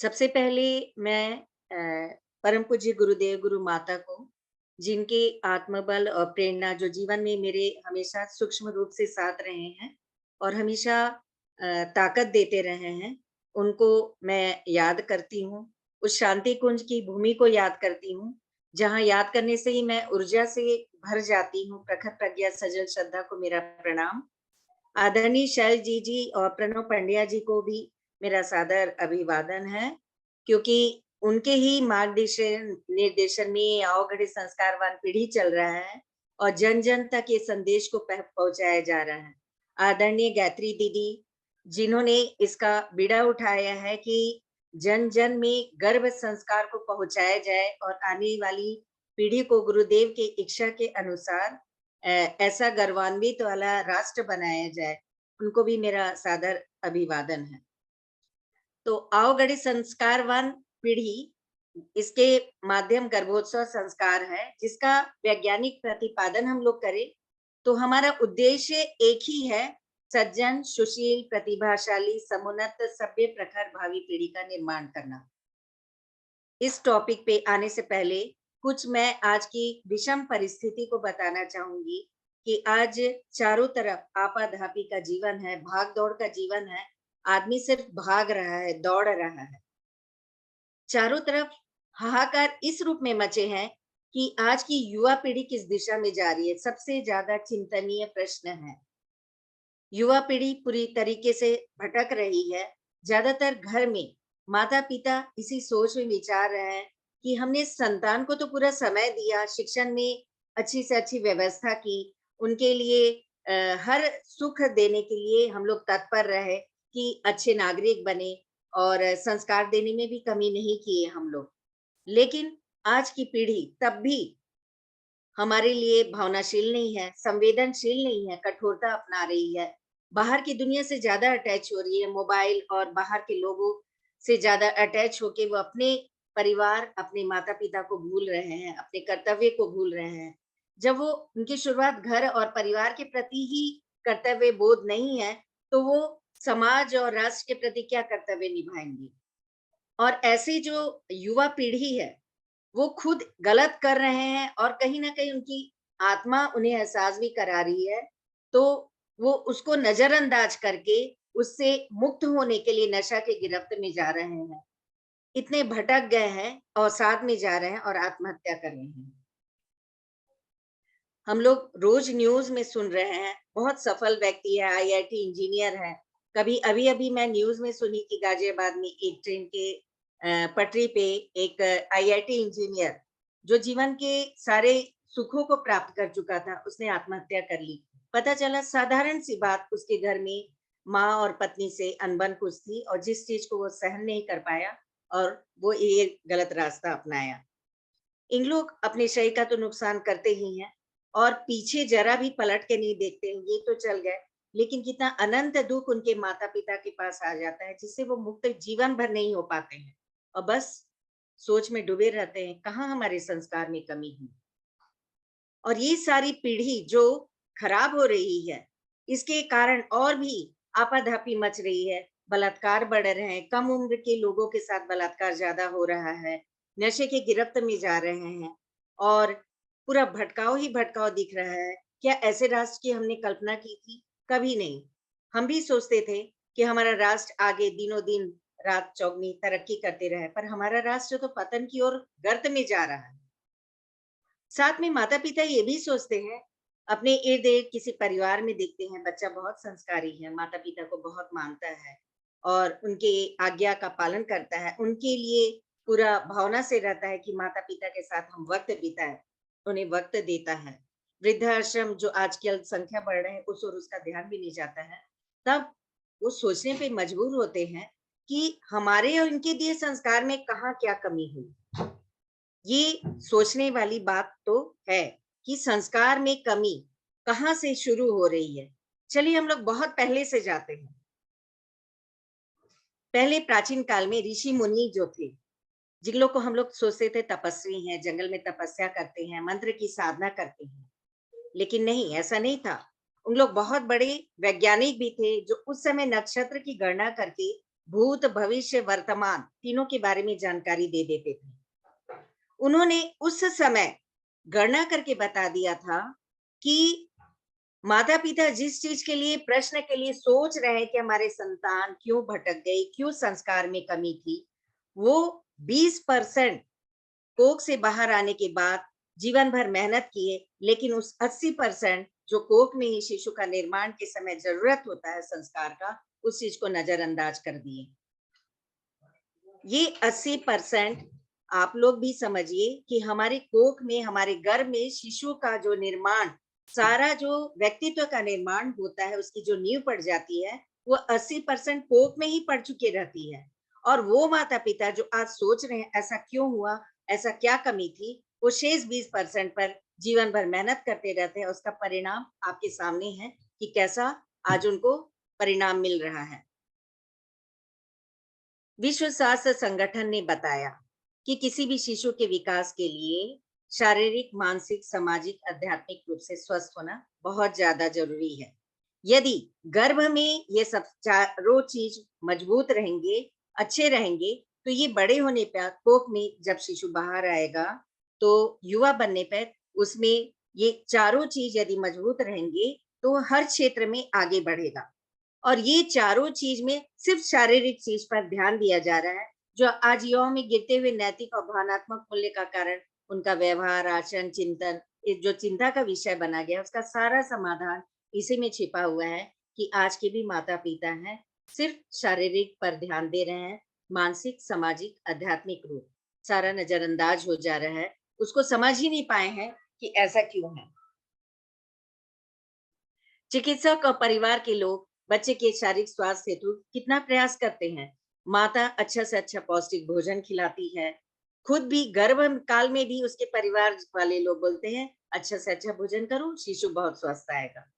सबसे पहले मैं परम पूज्य गुरुदेव गुरु माता को, जिनके आत्मबल और प्रेरणा जो जीवन में मेरे हमेशा सूक्ष्म रूप से साथ रहे हैं और हमेशा ताकत देते रहे हैं, उनको मैं याद करती हूँ। उस शांति कुंज की भूमि को याद करती हूँ, जहाँ याद करने से ही मैं ऊर्जा से भर जाती हूँ। प्रखर प्रज्ञा सजल श्रद्धा को मेरा प्रणाम। आदरणीय शैल जी और प्रणव पंड्या जी को भी मेरा सादर अभिवादन है, क्योंकि उनके ही मार्गदर्शन निर्देशन में ये अवगढ़ संस्कारवान पीढ़ी चल रहा है और जन-जन तक ये संदेश को पहुँचाया जा रहा है। आदरणीय गायत्री दीदी, जिन्होंने इसका बीड़ा उठाया है कि जन-जन में गर्भ संस्कार को पहुँचाया जाए और आने वाली पीढ़ी को गुरुदेव की इच्छा के अनुसार ऐसा गौरवान्वित वाला राष्ट्र बनाया जाए, उनको भी मेरा सादर अभिवादन है। तो अवगढ़ी संस्कारवान पीढ़ी, इसके माध्यम गर्भोत्सव संस्कार है, जिसका वैज्ञानिक प्रतिपादन हम लोग करें, तो हमारा उद्देश्य एक ही है, सज्जन, सुशील, प्रतिभाशाली, समुन्नत, सभ्य, प्रखर भावी पीढ़ी का निर्माण करना। इस टॉपिक पे आने से पहले कुछ मैं आज की विषम परिस्थिति को बताना चाहूंगी कि आज चारों तरफ आपाधापी का जीवन है, भाग-दौड़ का जीवन है। आदमी सिर्फ भाग रहा है, दौड़ रहा है। चारों तरफ हाहाकार इस रूप में मचे हैं कि आज की युवा पीढ़ी किस दिशा में जा रही है, सबसे ज्यादा चिंतनीय प्रश्न है। युवा पीढ़ी पूरी तरीके से भटक रही है। ज्यादातर घर में माता-पिता इसी सोच में विचार रहे हैं कि हमने संतान को तो पूरा समय दिया, शिक्षण में अच्छी से अच्छी व्यवस्था की, उनके लिए हर सुख देने के लिए हम लोग तत्पर रहे कि अच्छे नागरिक बने और संस्कार देने में भी कमी नहीं किए हम लोग। लेकिन आज की पीढ़ी तब भी हमारे लिए भावनाशील नहीं है, संवेदनशील नहीं है, कठोरता अपना रही है। बाहर की दुनिया से ज़्यादा अटैच हो रही है, मोबाइल और बाहर के लोगों से ज़्यादा अटैच होके वो अपने परिवार, अपने माता-पिता को भूल रहे हैं, अपने कर्तव्य को भूल रहे हैं। जब वो उनकी शुरुआत घर और परिवार के प्रति ही कर्तव्य बोध नहीं है, तो वो समाज और राष्ट्र के प्रति क्या कर्तव्य निभाएँगे? और ऐसी जो युवा पीढ़ी है, वो खुद गलत कर रहे हैं और कहीं न कहीं उनकी आत्मा उन्हें एहसास भी करा रही है, तो वो उसको नज़रअंदाज करके उससे मुक्त होने के लिए नशा के गिरफ्त में जा रहे हैं। इतने भटक गए हैं, अवसाद में जा रहे हैं और आत्महत्या कर रहे हैं। हम लोग रोज न्यूज़ में सुन रहे हैं, बहुत सफल व्यक्ति है, आईआईटी इंजीनियर है। कभी अभी-अभी मैं न्यूज़ में सुनी कि गाज़ियाबाद में एक ट्रेन के पटरी पे एक आईआईटी इंजीनियर, जो जीवन के सारे सुखों को प्राप्त कर चुका था, उसने आत्महत्या कर ली। पता चला साधारण सी बात, उसके घर में माँ और पत्नी से अनबन कुछ थी और जिस चीज़ को वो सहन नहीं कर पाया और वो ये गलत रास्ता अपनाया। इन लोग अपने शरीर का तो नुकसान करते ही हैं और पीछे जरा भी पलट के नहीं देखते हैं, ये तो चल गए, लेकिन कितना अनंत दुख उनके माता-पिता के पास आ जाता है, जिससे वो मुक्त जीवन भर नहीं हो पाते हैं और बस सोच में डूबे रहते हैं, कहाँ हमारे संस्कार में कमी हुई। और ये सारी पीढ़ी जो खराब हो रही है, इसके कारण और भी आपाधापी मच रही है, बलात्कार बढ़ रहे हैं, कम उम्र के लोगों के साथ बलात्कार ज़्यादा हो रहा है, नशे के गिरफ्त में जा रहे हैं और पूरा भटकाव ही भटकाव दिख रहा है। क्या ऐसे राष्ट्र की हमने कल्पना की थी? कभी नहीं। हम भी सोचते थे कि हमारा राष्ट्र आगे दिनों-दिन रात चौगनी तरक्की करते रहे, पर हमारा राष्ट्र तो पतन की ओर गर्त में जा रहा है। साथ में माता-पिता ये भी सोचते हैं, अपने इर्द-गिर्द किसी परिवार में देखते हैं, बच्चा बहुत संस्कारी है, माता-पिता को बहुत मानता है और उनके आज्ञा का पालन करता है, उनके लिए पूरा भावना से रहता है कि माता-पिता के साथ हम वक़्त बिताएँ, उन्हें वक़्त देता है। वृद्धाश्रम जो आजकल संख्या बढ़ रहे हैं, उस ओर उसका ध्यान भी नहीं जाता है। तब वो सोचने पे मजबूर होते हैं कि हमारे और इनके दिए संस्कार में कहाँ क्या कमी हुई। ये सोचने वाली बात तो है कि संस्कार में कमी कहाँ से शुरू हो रही है। चलिए हम लोग बहुत पहले से जाते हैं। पहले प्राचीन काल में ऋषि मुनि जो थे, जिन लोग को हम लोग सोचते थे तपस्वी हैं, जंगल में तपस्या करते हैं, मंत्र की साधना करते हैं। लेकिन नहीं, ऐसा नहीं था। उन लोग बहुत बड़े वैज्ञानिक भी थे, जो उस समय नक्षत्र की गणना करके भूत, भविष्य, वर्तमान तीनों के बारे में जानकारी दे देते थे। उन्होंने उस समय गणना करके बता दिया था कि माता-पिता जिस चीज़ के लिए प्रश्न के लिए सोच रहे हैं कि हमारे संतान क्यों भटक गई, क्यों संस्कार में कमी थी, वो 20% कोख से बाहर आने के बाद जीवन भर मेहनत किए, लेकिन उस 80% जो कोख में ही शिशु का निर्माण के समय ज़रूरत होता है संस्कार का, उस चीज़ को नज़रअंदाज कर दिए। ये 80% आप लोग भी समझिए कि हमारे कोख में, हमारे गर्भ में शिशु का जो निर्माण, सारा जो व्यक्तित्व का निर्माण होता है, उसकी जो नींव पड़ जाती है, वो 80% कोख में ही पड़ चुकी रहती है। और वो माता-पिता जो आज सोच रहे हैं, ऐसा क्यों हुआ? ऐसा क्या कमी थी? वो शेष 20% पर जीवन भर मेहनत करते रहते हैं, उसका परिणाम आपके सामने है कि कैसा आज उनको परिणाम मिल रहा है। विश्व स्वास्थ्य संगठन ने बताया कि किसी भी शिशु के विकास के लिए शारीरिक, मानसिक, सामाजिक, आध्यात्मिक रूप से स्वस्थ होना बहुत ज्यादा जरूरी है। यदि गर्भ में ये सब चारों चीज मजबूत रहेंगे, अच्छे रहेंगे, तो ये बड़े होने पर कोख में जब शिशु बाहर आएगा, तो युवा बनने पर उसमें ये चारों चीज यदि मजबूत रहेंगे, तो हर क्षेत्र में आगे बढ़ेगा। और ये चारों चीज में सिर्फ शारीरिक चीज पर ध्यान दिया जा रहा है, जो आज युवाओं में गिरते हुए नैतिक और भावनात्मक मूल्य का कारण उनका व्यवहार, आचरण, चिंतन, ये जो चिंता का विषय बना गया, उसका सारा समाधान इसी में छिपा हुआ है कि आज के भी माता-पिता हैं, सिर्फ शारीरिक पर ध्यान दे रहे हैं, मानसिक, सामाजिक, आध्यात्मिक रूप सारा नजरअंदाज हो जा रहा है, उसको समझ ही नहीं पाए हैं कि ऐसा क्यों है। चिकित्सक और परिवार के लोग बच्चे के शारीरिक स्वास्थ्य हेतु कितना प्रयास करते हैं। माता अच्छा से अच्छा पौष्टिक भोजन खिलाती है। खुद भी गर्भ काल में भी उसके परिवार वाले लोग बोलते हैं, अच्छा से अच्छा भोजन करो, शिशु बहुत स्वस्थ आएगा।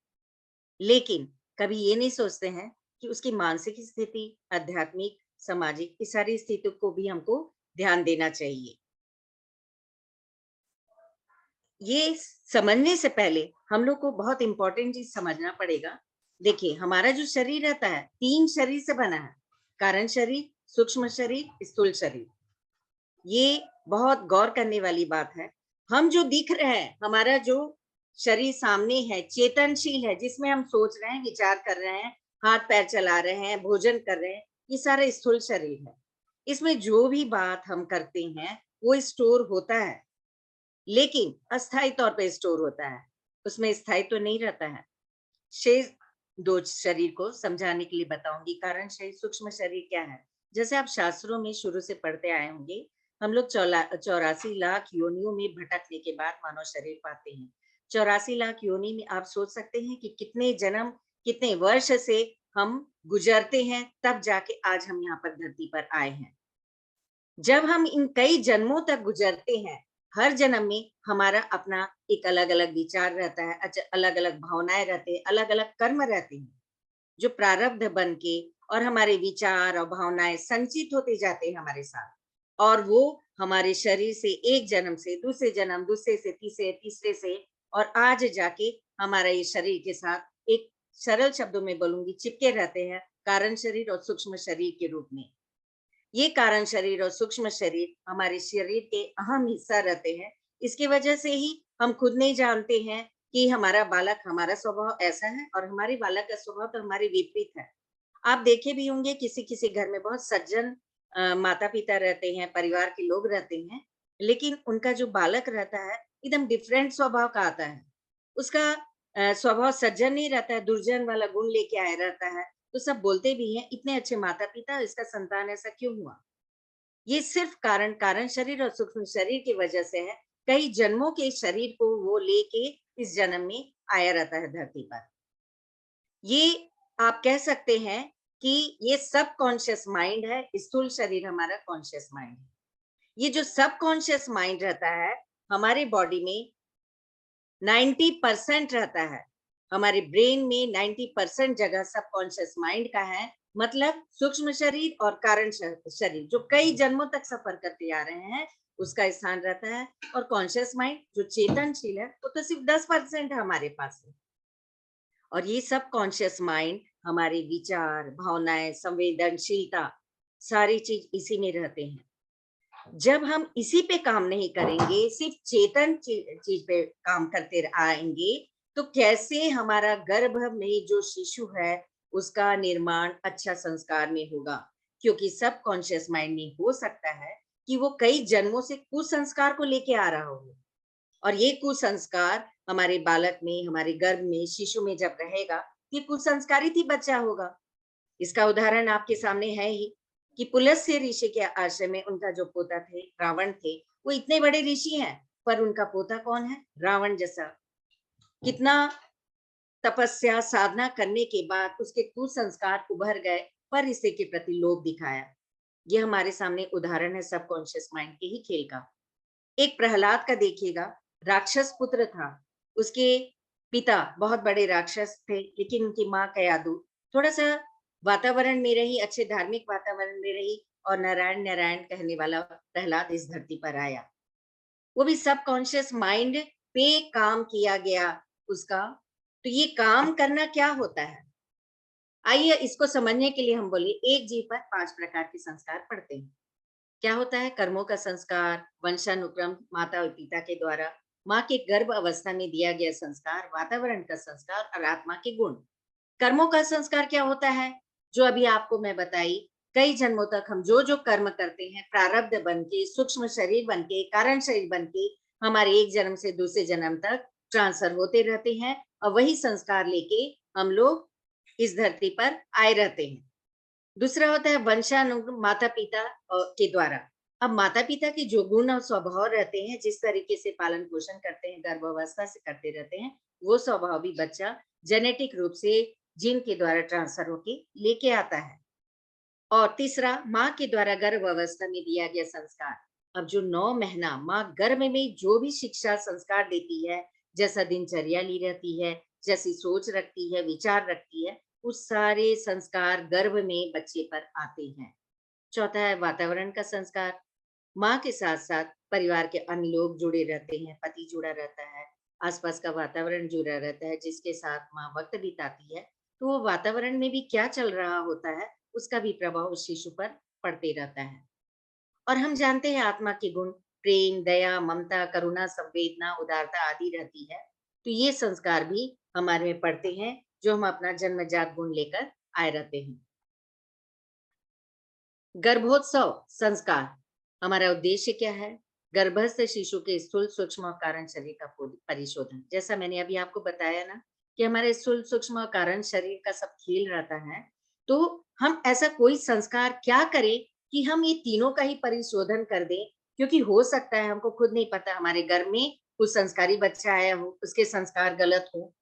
लेकिन कभी ये नहीं सोचते हैं कि उसकी मानसिक स्थिति, आध्यात्मिक, सामाजिक इस सारी स्थिति को भी हमको ध्यान देना चाहिए। ये समझने से पहले हम लोग को बहुत इम्पोर्टेंट चीज़ समझना पड़ेगा। देखिए, हमारा जो शरीर रहता है, 3 शरीर से बना है। कारण शरीर, सूक्ष्म शरीर, स्थूल शरीर। ये बहुत गौर करने वाली बात है। हम जो दिख रहे हैं, हमारा जो शरीर सामने है, चेतनशील है, जिसमें हम सोच रहे हैं, विचार कर रहे हैं, हाथ-पैर चला रहे हैं, भोजन कर रहे हैं, ये सारा स्थूल शरीर है। इसमें जो भी बात हम करते हैं, वो स्टोर होता है। लेकिन अस्थायी तौर पे स्टोर होता है, उसमें स्थायित्व तो नहीं रहता है। शेष 2 शरीर को समझाने के लिए बताऊँगी। कारण शरीर, सूक्ष्म शरीर क्या है? जैसे आप शास्त्रों में शुरू से पढ़ते आए होंगे, हम लोग 84 लाख योनियों में भटकने के बाद मानव शरीर पाते हैं। 84 लाख योनि में आप सोच सकते हैं कि कितने जन्म, कितने वर्ष से हम गुज़रते हैं, तब जाके आज हम यहाँ पर धरती पर आए हैं। जब हम इन कई जन्मों तक गुजरते हैं, हर जन्म में हमारा अपना एक अलग-अलग विचार रहता है, अच्छा अलग-अलग भावनाएँ रहते हैं, अलग-अलग कर्म रहते हैं, जो प्रारब्ध बन के और हमारे विचार और भावनाएँ संचित होते जाते हैं हमारे साथ। और वो हमारे शरीर से एक जन्म से दूसरे जन्म, दूसरे से तीसरे, तीसरे से और आज जाके हमारा ये शरीर के साथ एक सरल शब्दों में बोलूँगी चिपके रहते हैं, कारण शरीर और सूक्ष्म शरीर के रूप में। ये कारण शरीर और सूक्ष्म शरीर हमारे शरीर के अहम हिस्सा रहते हैं। इसकी वजह से ही हम खुद नहीं जानते हैं कि हमारा बालक, हमारा स्वभाव ऐसा है और हमारे बालक का स्वभाव तो हमारे विपरीत है। आप देखे भी होंगे किसी-किसी घर में बहुत सज्जन माता-पिता रहते हैं, परिवार के लोग रहते हैं, लेकिन उनका जो बालक रहता है, एकदम डिफरेंट स्वभाव का आता है। उसका स्वभाव सज्जन नहीं रहता है, दुर्जन वाला गुण लेके आया रहता है। तो सब बोलते भी हैं, इतने अच्छे माता-पिता, इसका संतान ऐसा क्यों हुआ? ये सिर्फ कारण शरीर और सूक्ष्म शरीर की वजह से है। कई जन्मों के शरीर को वो लेके इस जन्म में आया रहता है धरती पर। ये आप कह सकते हैं कि ये सबकॉन्शियस माइंड है, स्थूल शरीर हमारा कॉन्शियस माइंड है। ये जो सबकॉन्शियस माइंड रहता है, हमारी बॉडी में 90% रहता है। हमारे ब्रेन में 90% जगह सबकॉन्शियस माइंड का है, मतलब सूक्ष्म शरीर और कारण शरीर जो कई जन्मों तक सफर करते आ रहे हैं, उसका स्थान रहता है। और कॉन्शियस माइंड जो चेतनशील है, वो तो सिर्फ 10% हमारे पास है। और ये सब कॉन्शियस माइंड हमारे विचार, भावनाएँ, संवेदनशीलता सारी चीज इसी में रहते हैं। जब हम इसी पे काम नहीं करेंगे, सिर्फ चेतन चीज पे काम करते आएंगे, तो कैसे हमारा गर्भ में जो शिशु है, उसका निर्माण अच्छा संस्कार में होगा? क्योंकि सब कॉन्शियस माइंड में हो सकता है कि वो कई जन्मों से कुसंस्कार को लेके आ रहा हो, और ये कुसंस्कार हमारे बालक में, हमारे गर्भ में, शिशु में जब रहेगा, ये कुसंस्कारित ही बच्चा होगा। इसका उदाहरण आपके सामने है ही कि पुलस्त्य ऋषि के आश्रम में उनका जो पोता थे, रावण थे, वो इतने बड़े ऋषि हैं, पर उनका पोता कौन है? रावण जैसा। कितना तपस्या साधना करने के बाद उसके कुसंस्कार उभर गए, पर इसे के प्रति लोभ दिखाया। ये हमारे सामने उदाहरण है सबकॉन्शियस माइंड के ही खेल का। एक प्रहलाद का देखिएगा, राक्षस पुत्र था। उसके पिता बहुत बड़े राक्षस थे, लेकिन उनकी माँ कयादु थोड़ा-सा वातावरण में रही, अच्छे धार्मिक वातावरण में रही, और नारायण, नारायण कहने वाला प्रहलाद इस धरती पर आया। वो भी सबकॉन्शियस माइंड पे काम किया गया उसका। तो ये काम करना क्या होता है? आइए इसको समझने के लिए हम बोले, एक जीव पर 5 प्रकार के संस्कार पड़ते हैं। क्या होता है? कर्मों का संस्कार, वंशानुक्रम, माता और पिता के द्वारा, माँ के गर्भ अवस्था में दिया गया संस्कार, वातावरण का संस्कार और आत्मा के गुण। कर्मों का संस्कार क्या होता है? जो अभी आपको मैं बताई, कई जन्मों तक हम जो कर्म करते हैं, प्रारब्ध बन के, सूक्ष्म शरीर बन के, कारण शरीर बन के, हमारे एक जन्म से दूसरे जन्म तक ट्रांसफर होते रहते हैं, और वही संस्कार लेके हम लोग इस धरती पर आए रहते हैं। दूसरा होता है वंशानुगम, माता-पिता के द्वारा। अब माता-पिता के जो गुण और स्वभाव रहते हैं, जिस तरीके से पालन-पोषण करते हैं, गर्भावस्था से करते रहते हैं, वो स्वभाव भी बच्चा जेनेटिक रूप से जीन के द्वारा ट्रांसफर होके लेके आता है। और तीसरा, माँ के द्वारा गर्भ अवस्था में दिया गया संस्कार। अब जो 9 महीना माँ गर्भ में जो भी शिक्षा संस्कार देती है, जैसा दिनचर्या ली रहती है, जैसी सोच रखती है, विचार रखती है, उस सारे संस्कार गर्भ में बच्चे पर आते हैं। चौथा है वातावरण का संस्कार। माँ के साथ-साथ परिवार के अन्य लोग जुड़े रहते हैं, पति जुड़ा रहता है, आस-पास का वातावरण जुड़ा रहता है, जिसके साथ माँ वक़्त बिताती है, तो वो वातावरण में भी क्या चल रहा होता है, उसका भी प्रभाव उस शिशु पर पड़ते रहता है। और हम जानते हैं आत्मा के गुण, प्रेम, दया, ममता, करुणा, संवेदना, उदारता आदि रहती है। तो ये संस्कार भी हमारे में पड़ते हैं, जो हम अपना जन्मजात गुण लेकर आए रहते हैं। गर्भोत्सव संस्कार, हमारा उद्देश्य क्या है? गर्भस्थ शिशु के स्थूल, सूक्ष्म और कारण शरीर का परिशोधन। जैसा मैंने अभी आपको बताया ना कि हमारे स्थूल, सूक्ष्म और कारण शरीर का सब खेल रहता है, तो हम ऐसा कोई संस्कार क्या करें कि हम ये तीनों का ही परिशोधन कर दें? क्योंकि हो सकता है हमको खुद नहीं पता, हमारे घर में कुछ संस्कारी बच्चा आया हो, उसके संस्कार गलत हो,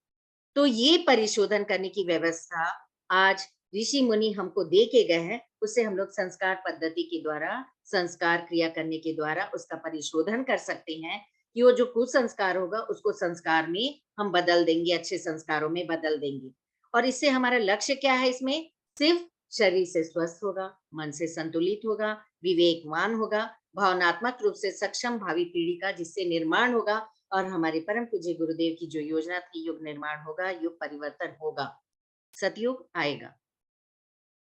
तो ये परिशोधन करने की व्यवस्था आज ऋषि मुनि हमको दे के गए हैं। उससे हम लोग संस्कार पद्धति के द्वारा, संस्कार क्रिया करने के द्वारा उसका परिशोधन कर सकते हैं कि वो जो कुसंस्कार होगा उसको संस्कार में हम बदल देंगे, अच्छे संस्कारों में बदल देंगे। और इससे हमारा लक्ष्य क्या है? इसमें सिर्फ शरीर से स्वस्थ होगा, मन से संतुलित होगा, विवेकवान होगा, भावनात्मक रूप से सक्षम भावी पीढ़ी का जिससे निर्माण होगा, और हमारे परम पूज्य गुरुदेव की जो योजना थी, युग निर्माण होगा, युग परिवर्तन होगा, सतयुग आएगा।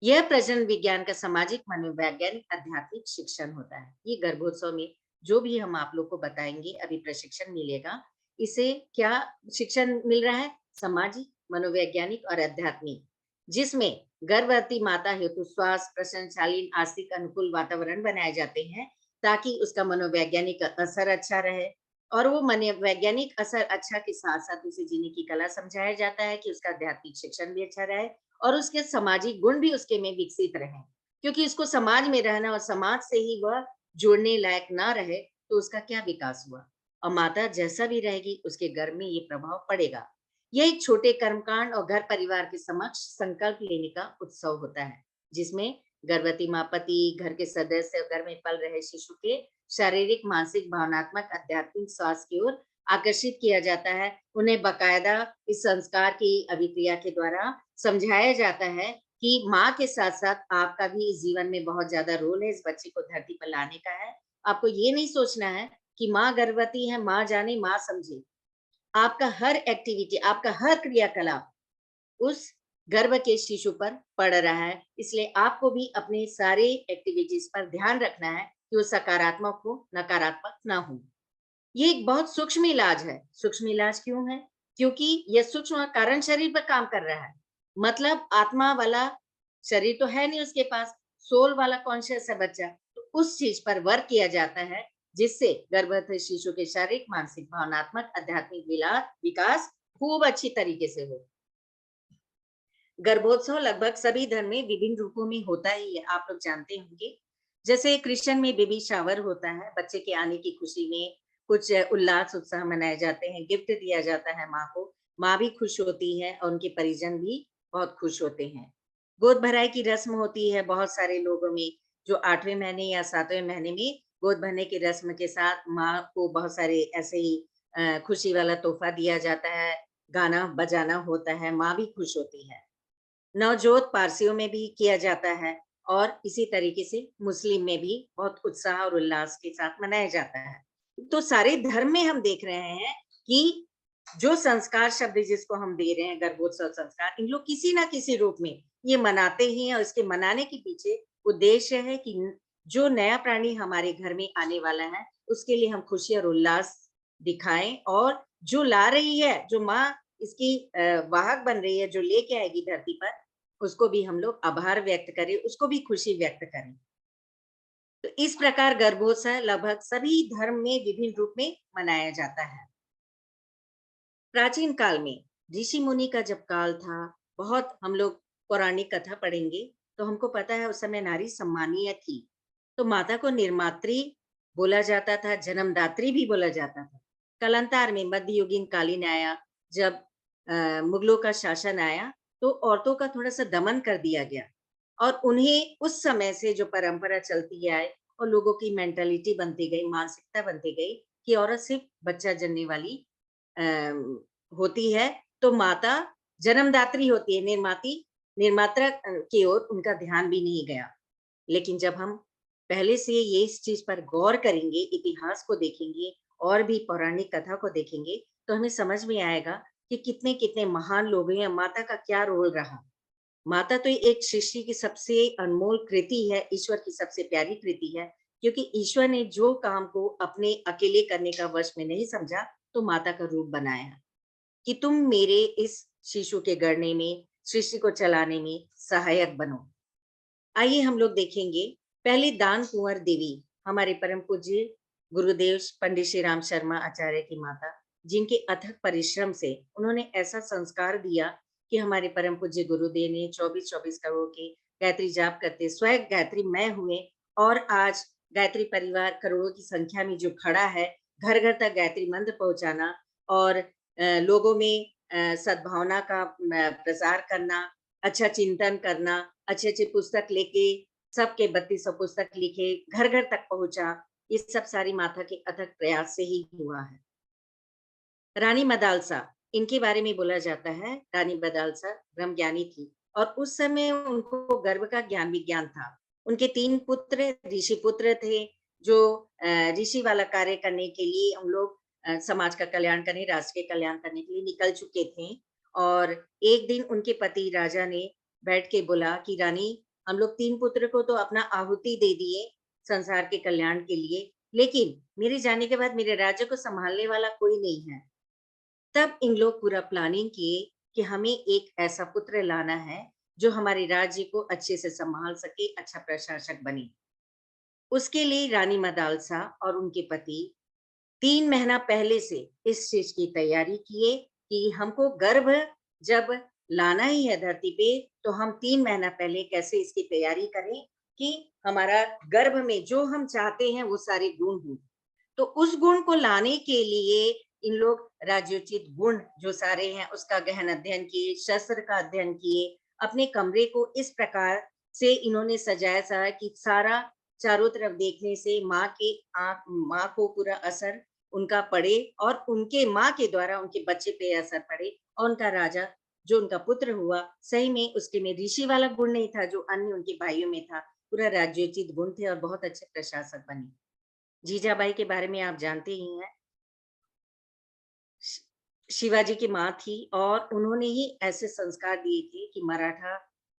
यह प्रजनन विज्ञान का सामाजिक, मनोवैज्ञानिक, आध्यात्मिक शिक्षण होता है। ये गर्भोत्सव में जो भी हम आप लोग को बताएंगे, अभी प्रशिक्षण मिलेगा। इसे क्या शिक्षण मिल रहा है? सामाजिक, मनोवैज्ञानिक और आध्यात्मिक, जिसमें गर्भवती माता हेतु स्वास्थ्य, प्रशंसालीन, आस्तिक अनुकूल वातावरण बनाए जाते हैं, ताकि उसका मनोवैज्ञानिक असर अच्छा रहे। और वो मनोवैज्ञानिक असर अच्छा के साथ-साथ उसे जीने की कला समझाया जाता है कि उसका आध्यात्मिक शिक्षण भी अच्छा रहे, और उसके सामाजिक गुण भी उसके में विकसित रहें। क्योंकि उसको समाज में रहना, और समाज से ही वह जुड़ने लायक ना रहे, तो उसका क्या विकास हुआ? और माता जैसा भी रहेगी, उसके घर में ये प्रभाव पड़ेगा। ये एक छोटे कर्मकांड और घर परिवार के समक्ष संकल्प लेने का उत्सव होता है, जिसमें गर्भवती माँ, पति, घर के सदस्य और घर में पल रहे शिशु के शारीरिक, मानसिक, भावनात्मक, आध्यात्मिक स्वास्थ्य की ओर आकर्षित किया जाता है। उन्हें बाकायदा इस संस्कार की अभिक्रिया के द्वारा समझाया जाता है कि माँ के साथ-साथ आपका भी इस जीवन में बहुत ज़्यादा रोल है, इस बच्चे को धरती पर लाने का है। आपको ये नहीं सोचना है कि माँ गर्भवती है, माँ जाने, माँ समझे। आपका हर एक्टिविटी, आपका हर क्रियाकलाप उस गर्भ के शिशु पर पड़ रहा है। इसलिए आपको भी अपने सारे एक्टिविटीज़ पर ध्यान रखना है कि वो सकारात्मक हो, नकारात्मक ना हो। ये एक बहुत सूक्ष्म इलाज है। सूक्ष्म इलाज क्यों है? क्योंकि ये सूक्ष्म कारण शरीर पर काम कर रहा है। मतलब आत्मा वाला शरीर तो है नहीं उसके पास, सोल वाला कॉन्शियस है बच्चा। तो उस चीज़ पर वर्क किया जाता है, जिससे गर्भवती शिशु के शारीरिक, मानसिक, भावनात्मक, आध्यात्मिक विकास खूब अच्छी तरीके से हो। गर्भोत्सव लगभग सभी धर्म में विभिन्न रूपों में होता ही है, आप लोग जानते होंगे। जैसे क्रिश्चियन में बेबी शावर होता है, बच्चे के आने की खुशी में कुछ उल्लास उत्साह मनाए जाते हैं, गिफ्ट दिया जाता है माँ को। माँ भी खुश होती है और उनके परिजन भी बहुत खुश होते हैं। गोद भराई की रस्म होती है बहुत सारे लोगों में, जो 8वें महीने या 7वें महीने में गोद भरने की रस्म के साथ माँ को बहुत सारे ऐसे ही खुशी वाला तोहफा दिया जाता है, गाना बजाना होता है, माँ भी खुश होती है। नवजोत पारसियों में भी किया जाता है और इसी तरीके से मुस्लिम में भी बहुत उत्साह और उल्लास के साथ मनाया जाता है। तो सारे धर्म में हम देख रहे हैं कि जो संस्कार शब्द जिसको हम दे रहे हैं गर्भोत्सव संस्कार, इन लोग किसी ना किसी रूप में ये मनाते ही हैं और इसके मनाने के पीछे उद्देश्य है कि जो नया प्राणी हमारे घर में आने वाला है, उसके लिए हम खुशी और उल्लास दिखाएँ और जो ला रही है, जो माँ इसकी वाहक बन रही है, जो लेके आएगी धरती पर, उसको भी हम लोग आभार व्यक्त करें, उसको भी खुशी व्यक्त करें। तो इस प्रकार गर्भोत्सव लगभग सभी धर्म में विभिन्न रूप में मनाया जाता है। प्राचीन काल में ऋषि मुनि का जब काल था, बहुत हम लोग पौराणिक कथा पढ़ेंगे, तो हमको पता है उस समय नारी सम्मानीय थी। तो माता को निर्मात्री बोला जाता था, जन्मदात्री भी बोला जाता था। कालांतर में मध्ययुगीन कालीन आया, जब मुगलों का शासन आया, तो औरतों का थोड़ा-सा दमन कर दिया गया और उन्हें उस समय से जो परंपरा चलती आए और लोगों की मेंटालिटी बनती गई, मानसिकता बनती गई कि औरत सिर्फ बच्चा जनने वाली अ, होती है, तो माता जन्मदात्री होती है, निर्माता की ओर उनका ध्यान भी नहीं गया। लेकिन जब हम पहले से ये इस चीज़ पर गौर करेंगे, इतिहास को देखेंगे और भी पौराणिक कथा को देखेंगे, तो हमें समझ में आएगा कि कितने-कितने महान लोग हैं, माता का क्या रोल रहा। माता तो एक सृष्टि की सबसे अनमोल कृति है, ईश्वर की सबसे प्यारी कृति है, क्योंकि ईश्वर ने जो काम को अपने अकेले करने का वश में नहीं समझा, तो माता का रूप बनाया कि तुम मेरे इस शिशु के गढ़ने में, सृष्टि को चलाने में सहायक बनो। आइए हम लोग देखेंगे, पहले दान कुंवर देवी, हमारे परम पूज्य गुरुदेव पंडित श्री राम शर्मा आचार्य की माता, जिनके अथक परिश्रम से उन्होंने ऐसा संस्कार दिया कि हमारे परम पूज्य गुरुदेव ने 24-24 करोड़ के गायत्री जाप करते स्वयं गायत्री मैं हुए और आज गायत्री परिवार करोड़ों की संख्या में जो खड़ा है, घर-घर तक गायत्री मंत्र पहुँचाना और लोगों में सद्भावना का प्रसार करना, अच्छा चिंतन करना, अच्छी-अच्छी पुस्तक लेके सबके 3200 पुस्तक लिखे, घर-घर तक पहुँचा, ये सब सारी माता के अथक प्रयास से ही हुआ है। रानी मदालसा, इनके बारे में बोला जाता है, रानी मदालसा ब्रह्मज्ञानी थी और उस समय उनको गर्भ का ज्ञान विज्ञान था। उनके 3 पुत्र ऋषि पुत्र थे, जो ऋषि वाला कार्य करने के लिए हम लोग समाज का कल्याण करने, राष्ट्र के कल्याण करने के लिए निकल चुके थे और एक दिन उनके पति राजा ने बैठ के बोला कि रानी, हम लोग 3 पुत्र को तो अपना आहुति दे दिए संसार के कल्याण के लिए, लेकिन मेरे जाने के बाद मेरे राज्य को सँभालने वाला कोई नहीं है। तब इन लोग पूरा प्लानिंग किए कि हमें एक ऐसा पुत्र लाना है, जो हमारे राज्य को अच्छे से सँभाल सके, अच्छा प्रशासक बने। उसके लिए रानी मदालसा और उनके पति 3 महीना पहले से इस चीज़ की तैयारी किए कि हमको गर्भ जब लाना ही है धरती पे, तो हम 3 महीना पहले कैसे इसकी तैयारी करें कि हमारा गर्भ में जो हम चाहते हैं, वो सारे गुण हों। तो उस गुण को लाने के लिए इन लोग राज्योचित गुण जो सारे हैं उसका गहन अध्ययन किए, शस्त्र का अध्ययन किए, अपने कमरे को इस प्रकार से इन्होंने सजाया कि सारा चारों तरफ देखने से माँ को पूरा असर उनका पड़े और उनके माँ के द्वारा उनके बच्चे पे असर पड़े और उनका राजा जो उनका पुत्र हुआ, सही में उसके में ऋषि वाला गुण नहीं था जो अन्य उनके भाइयों में था, पूरा राज्योचित गुण थे और बहुत अच्छे प्रशासक बने। जीजाबाई के बारे में आप जानते ही हैं। श शिवाजी की माँ थी और उन्होंने ही ऐसे संस्कार दिए थे कि मराठा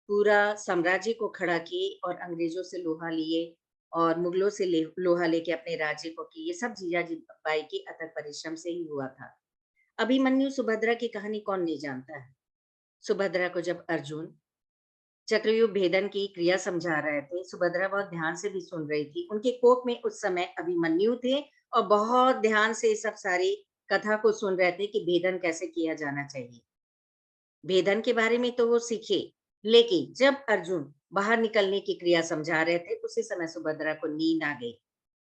पूरा साम्राज्य को खड़ा किए और अंग्रेजों से लोहा लिए और मुगलों से लोहा लेके अपने राज्य को किए। ये सब जीजाजी बाई की अथक परिश्रम से ही हुआ था। अभिमन्यु सुभद्रा की कहानी कौन नहीं जानता है। सुभद्रा को जब अर्जुन चक्रव्यूह भेदन की क्रिया समझा रहे थे, सुभद्रा बहुत ध्यान से भी सुन रही थी। उनके कोख में उस समय अभिमन्यु थे और बहुत ध्यान से सब सारी कथा को सुन रहे थे कि भेदन कैसे किया जाना चाहिए। भेदन के बारे में तो वो सीखे, लेकिन जब अर्जुन बाहर निकलने की क्रिया समझा रहे थे, उसी समय सुभद्रा को नींद आ गई।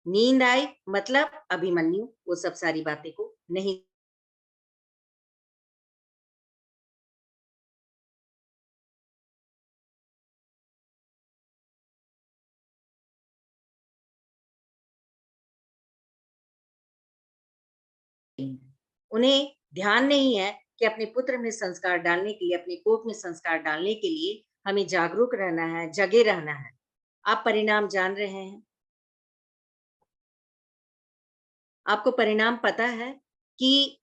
नींद आई मतलब अभिमन्यु वो सब सारी बातें को नहीं। उन्हें ध्यान नहीं है कि अपने पुत्र में संस्कार डालने के लिए, अपने कोख में संस्कार डालने के लिए हमें जागरूक रहना है, जगे रहना है। आप परिणाम जान रहे हैं। आपको परिणाम पता है कि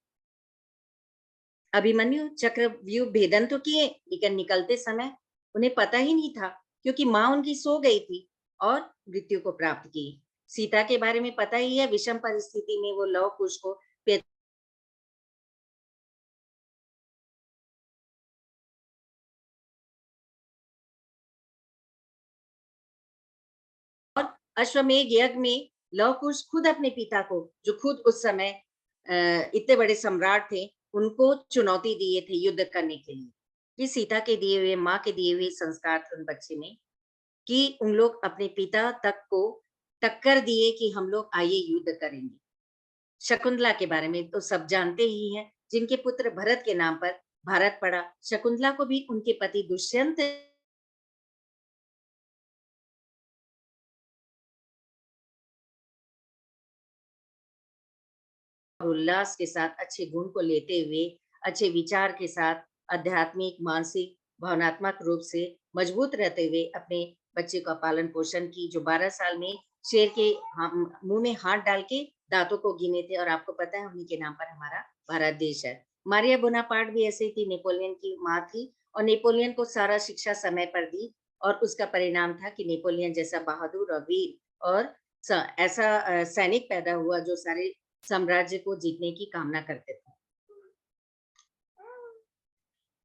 अभिमन्यु चक्रव्यूह भेदन तो किए, लेकिन निकलते समय उन्हें पता ही नहीं था क्योंकि माँ उनकी सो गई थी और मृत्यु को प्राप्त की। सीता के बारे में पता ही है, विषम परिस्थिति में वो लव कुश को और अश्वमेध यज्ञ में लव कुश खुद अपने पिता को, जो खुद उस समय इतने बड़े सम्राट थे, उनको चुनौती दिए थे युद्ध करने के लिए। कि सीता के दिए हुए, माँ के दिए हुए संस्कार थे उन बच्चे में कि उन लोग अपने पिता तक को टक्कर दिए कि हम लोग आइए युद्ध करेंगे। शकुंतला के बारे में तो सब जानते ही हैं, जिनके पुत्र भरत के नाम पर भारत पड़ा। शकुंतला को भी उनके पति दुष्यंत और उल्लास के साथ अच्छे गुण को लेते हुए, अच्छे विचार के साथ आध्यात्मिक, मानसिक, भावनात्मक रूप से मजबूत रहते हुए अपने बच्चे का पालन-पोषण की, जो 12 साल में शेर के हम मुँह में हाथ डाल के दाँतों को गिने थे और आपको पता है उन्हीं के नाम पर हमारा भारत देश है। मारिया बोनापार्ट भी ऐसे ही थी, नेपोलियन की माँ थी और नेपोलियन को सारा शिक्षा समय पर दी और उसका परिणाम था कि नेपोलियन जैसा बहादुर और वीर और ऐसा सैनिक पैदा हुआ जो सारे साम्राज्य को जीतने की कामना करते थे।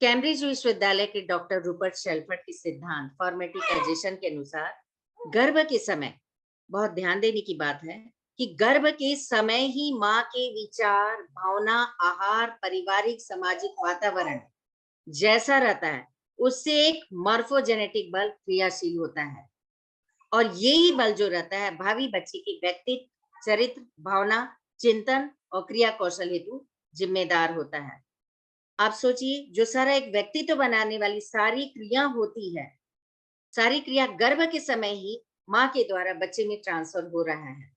कैम्ब्रिज विश्वविद्यालय के डॉक्टर रूपर्ट शेल्फर्ड के सिद्धांत फॉर्मेटिकाइजेशन के अनुसार गर्भ के समय बहुत ध्यान देने की बात है कि गर्भ के समय ही माँ के विचार, भावना, आहार, पारिवारिक, सामाजिक वातावरण जैसा रहता है, उससे एक मॉर्फोजेनेटिक बल क्रियाशील होता है और यही बल जो रहता है भावी बच्चे के व्यक्तित्व, चरित्र, भावना, चिंतन और क्रिया कौशल हेतु जिम्मेदार होता है। आप सोचिए जो सारा एक व्यक्तित्व बनाने वाली सारी क्रिया होती है, सारी क्रिया गर्भ के समय ही माँ के द्वारा बच्चे में ट्रांसफर हो रहा है।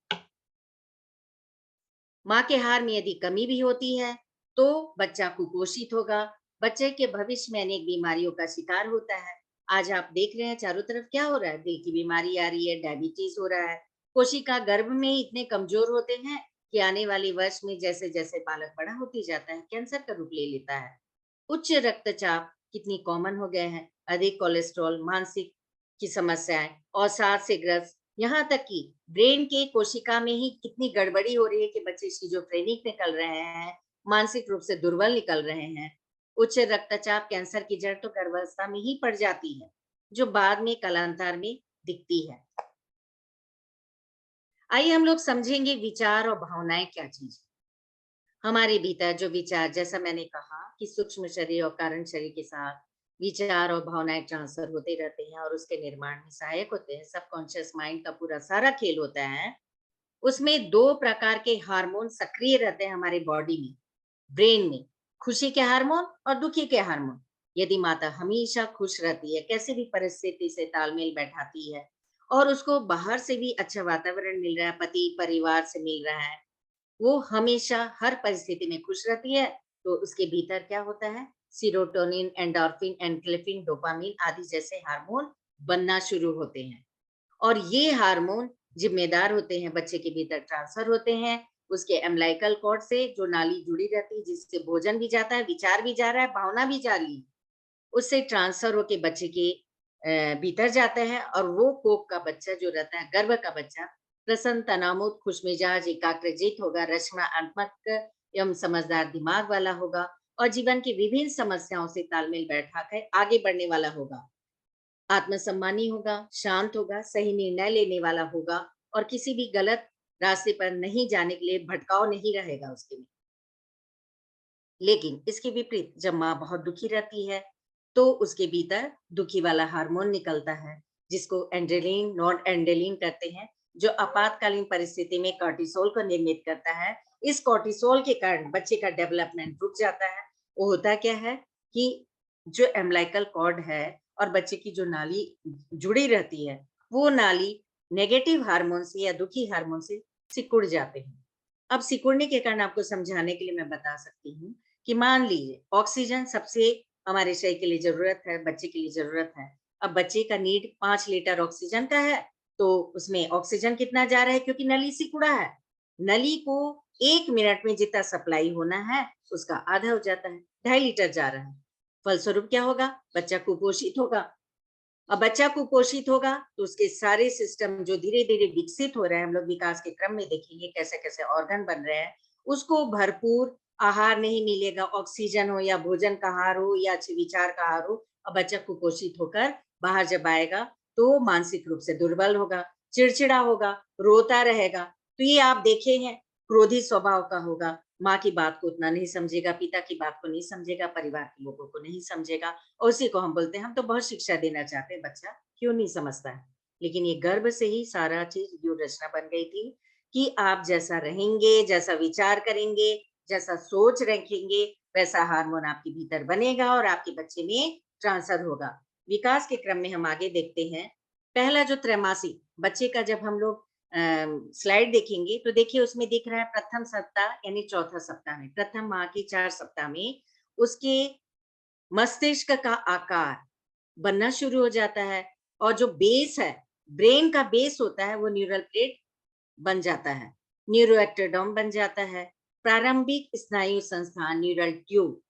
माँ के आहार में यदि कमी भी होती है, तो बच्चा कुपोषित होगा, बच्चे के भविष्य में अनेक बीमारियों का शिकार होता है। आज आप देख रहे हैं चारों तरफ क्या हो रहा है, दिल की बीमारी आ रही है, डायबिटीज हो रहा है। कोशिका गर्भ में ही इतने कमजोर होते हैं कि आने वाले वर्ष में जैसे-जैसे बालक बड़ा होते जाता है, कैंसर का रूप ले लेता है। उच्च रक्तचाप कितनी कॉमन हो गए हैं, अधिक कोलेस्ट्रॉल, मानसिक की समस्याएं, अवसाद से ग्रस्त, यहाँ तक कि ब्रेन के कोशिका में ही कितनी गड़बड़ी हो रही है कि बच्चे शिजोफ्रेनिक निकल रहे हैं, मानसिक रूप से दुर्बल निकल रहे हैं। उच्च रक्तचाप कैंसर की जड़ तो गर्भावस्था में ही पड़ जाती है, जो बाद में कालांतर में दिखती है। आइए हम लोग समझेंगे विचार और भावनाएं क्या चीज है। हमारे भीतर जो विचार, जैसा मैंने कहा कि सूक्ष्म शरीर और कारण शरीर के साथ विचार और भावनाएं ट्रांसफर होते रहते हैं और उसके निर्माण में सहायक होते हैं। सबकॉन्शियस माइंड का पूरा सारा खेल होता है। उसमें दो प्रकार के हार्मोन सक्रिय रहते हैं हमारे बॉडी में, ब्रेन में, खुशी के हार्मोन और दुखी के हार्मोन। यदि माता हमेशा खुश रहती है, कैसे भी परिस्थिति से तालमेल बैठाती है और उसको बाहर से भी अच्छा वातावरण मिल रहा है, पति परिवार से मिल रहा है, वो हमेशा हर परिस्थिति में खुश रहती है, तो उसके भीतर क्या होता है, सीरोटोनिन, एंडोर्फिन, एन्क्लेफिन, डोपामिन आदि जैसे हार्मोन बनना शुरू होते हैं और ये हार्मोन जिम्मेदार होते हैं, बच्चे के भीतर ट्रांसफर होते हैं उसके एम्बिलिकल कॉर्ड से जो नाली जुड़ी रहती है, जिससे भोजन भी जाता है, विचार भी जा रहा है, भावना भी जा रही है, उससे ट्रांसफर होके बच्चे के भीतर जाता है और वो कोख का बच्चा जो रहता है, गर्भ का बच्चा प्रसन्न, तनावमुक्त, खुशमिजाज, एकाग्रचित्त होगा, रचनात्मक एवं समझदार दिमाग वाला होगा और जीवन की विभिन्न समस्याओं से तालमेल बैठाकर आगे बढ़ने वाला होगा। आत्मसम्मानी होगा, शांत होगा, सही निर्णय लेने वाला होगा और किसी भी गलत रास्ते पर नहीं जाने के लिए भटकाव नहीं रहेगा उसके में। लेकिन इसके विपरीत जब माँ बहुत दुखी रहती है, तो उसके भीतर दुखी वाला हार्मोन निकलता है, जिसको एड्रेनलिन, नॉरएड्रेनलिन कहते हैं, जो आपातकालीन परिस्थिति में कॉर्टिसोल को निर्मित करता है। इस कॉर्टिसोल के कारण बच्चे का डेवलपमेंट रुक जाता है। वो होता क्या है कि जो एम्बिलिकल कॉर्ड है और बच्चे की जो नाली जुड़ी रहती है, वो नाली नेगेटिव हार्मोन से या दुखी हार्मोन से सिकुड़ जाते हैं। अब सिकुड़ने के कारण आपको समझाने के लिए मैं बता सकती हूँ कि मान लीजिए ऑक्सीजन सबसे हमारे शरीर के लिए ज़रूरत है, बच्चे के लिए ज़रूरत है। अब बच्चे का नीड 5 लीटर ऑक्सीजन का है, तो उसमें ऑक्सीजन कितना जा रहा है क्योंकि नली सिकुड़ा है। नली को 1 मिनट में जितना सप्लाई होना है, उसका आधा हो जाता है, 2.5 लीटर जा रहा है। फलस्वरूप क्या होगा? बच्चा कुपोषित होगा। अब बच्चा कुपोषित होगा तो उसके सारे सिस्टम जो धीरे-धीरे विकसित हो रहे हैं, हम लोग विकास के क्रम में देखेंगे कैसे-कैसे ऑर्गन बन रहे हैं, उसको भरपूर आहार नहीं मिलेगा, ऑक्सीजन हो या भोजन का आहार हो या अच्छे विचार का आहार हो और बच्चा कुपोषित होकर बाहर जब आएगा, तो मानसिक रूप से दुर्बल होगा, चिड़चिड़ा होगा, रोता रहेगा। तो ये आप देखे हैं, क्रोधी स्वभाव का होगा, माँ की बात को उतना नहीं समझेगा, पिता की बात को नहीं समझेगा, परिवार के लोगों को नहीं समझेगा और उसी को हम बोलते हैं हम तो बहुत शिक्षा देना चाहते हैं, बच्चा क्यों नहीं समझता है। लेकिन ये गर्भ से ही सारा चीज़ व्यूह रचना बन गई थी कि आप जैसा रहेंगे, जैसा विचार करेंगे, जैसा सोच रखेंगे, वैसा हार्मोन आपके भीतर बनेगा और आपके बच्चे में ट्रांसफर होगा। विकास के क्रम में हम आगे देखते हैं, पहला जो त्रैमासिक बच्चे का जब हम लोग स्लाइड देखेंगे तो देखिए उसमें दिख रहा है प्रथम सप्ताह यानी चौथा सप्ताह में, प्रथम माह के 4 सप्ताह में उसके मस्तिष्क का आकार बनना शुरू हो जाता है और जो बेस है, ब्रेन का बेस होता है वो न्यूरल प्लेट बन जाता है, न्यूरोएक्टोडर्म बन जाता है, प्रारंभिक स्नायु संस्थान न्यूरल ट्यूब